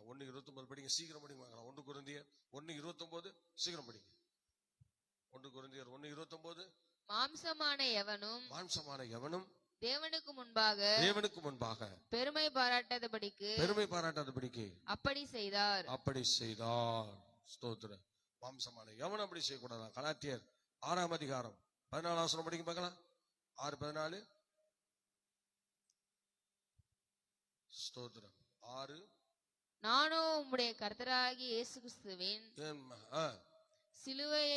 1:29 படிங்க. சீக்கிரம் படிங்க. 1 கொரிந்தியர் 1:29 சீக்கிரம் படிங்க. 1 கொரிந்தியர் 1:29. மாம்சமான எவனும் தேவனுக்கு முன்பாக பெருமை பாராட்டாதபடிக்கு அப்படி செய்தார். ஸ்தோத்திரம். மாம்சமான எவனும் அப்படி செய்யக்கூடாது. கலாத்தியர் 6ஆம் அதிகாரம் 14ஆம் வசனம் படிங்க பார்க்கலாம். 6:14. ஸ்தோத்திரம். 6. நானும் உம்முடைய கர்த்தராகிய இயேசு கிறிஸ்துவின்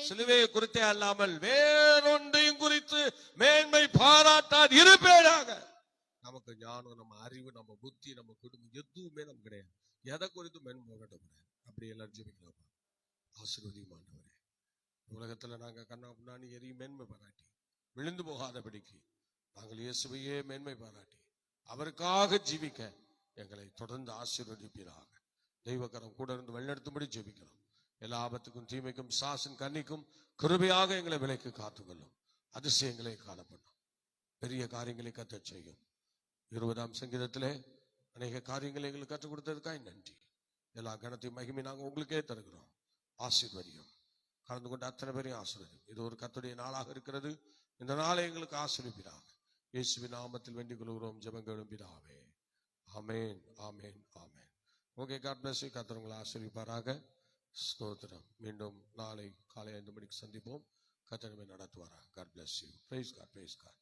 சிலுவையை குறித்தே அல்லாமல் வேறொன்றையும் குறித்து மேன்மை பாராட்டாது இருப்பேனாக. நமக்கு ஞானம், நம்ம அறிவு, நம்ம புத்தி, நம்ம குடும்பம் எதுவுமே நமக்கு கிடையாது. எதை குறித்து மேன்மை பாராட்டக்கூடாது. அப்படி எல்லாரும் ஜெபிக்கலாமா? ஆசீர்வதிமானவரே, உலகத்துல நாங்க கண்ணா முன்னாடி எதையும் மேன்மை பாராட்டி விழுந்து போகாதபடிக்கு நாங்கள் இயேசுவையே மேன்மை பாராட்டி அவருக்காக ஜீவிக்க எங்களை தொடர்ந்து ஆசீர்வதிப்பீராக. தெய்வக்கரம் கூட இருந்து வழிநடத்தும்படி ஜெபிக்கிறோம். எல்லா ஆபத்துக்கும் தீமைக்கும் சாசின் கண்ணிக்கும் கிருபையாக எங்களை விலைக்கு காத்துக்கொள்ளும். அதிசயங்களை காணப்படும். பெரிய காரியங்களை கற்றுச் செய்யும். 20ஆம் சங்கீதத்திலே அநேக காரியங்களை எங்களுக்கு கற்றுக் கொடுத்ததுக்காக நன்றி. எல்லா கணத்தையும் மகிமை நாங்கள் உங்களுக்கே தருகிறோம். ஆசீர்வதியும். கலந்து கொண்ட அத்தனை பேரையும் ஆசீர்வதியும். இது ஒரு கர்த்தருடைய நாளாக இருக்கிறது. இந்த நாளை எங்களுக்கு ஆசீர்வதிப்பீராக. இயேசுவின் நாமத்தில் வேண்டிக் கொள்கிறோம் ஜெபங்களும் பிதாவே. ஆமென், ஆமென், ஆமென். Okay, God bless you. கர்த்தர் உங்களை ஆசீர்வதிப்பாராக. ஸ்தோத்திரம். மீண்டும் நாளை காலை 5 மணிக்கு சந்திப்போம். கர்த்தர் நம்மை நடத்துவாராக. God bless you. Praise God, praise God.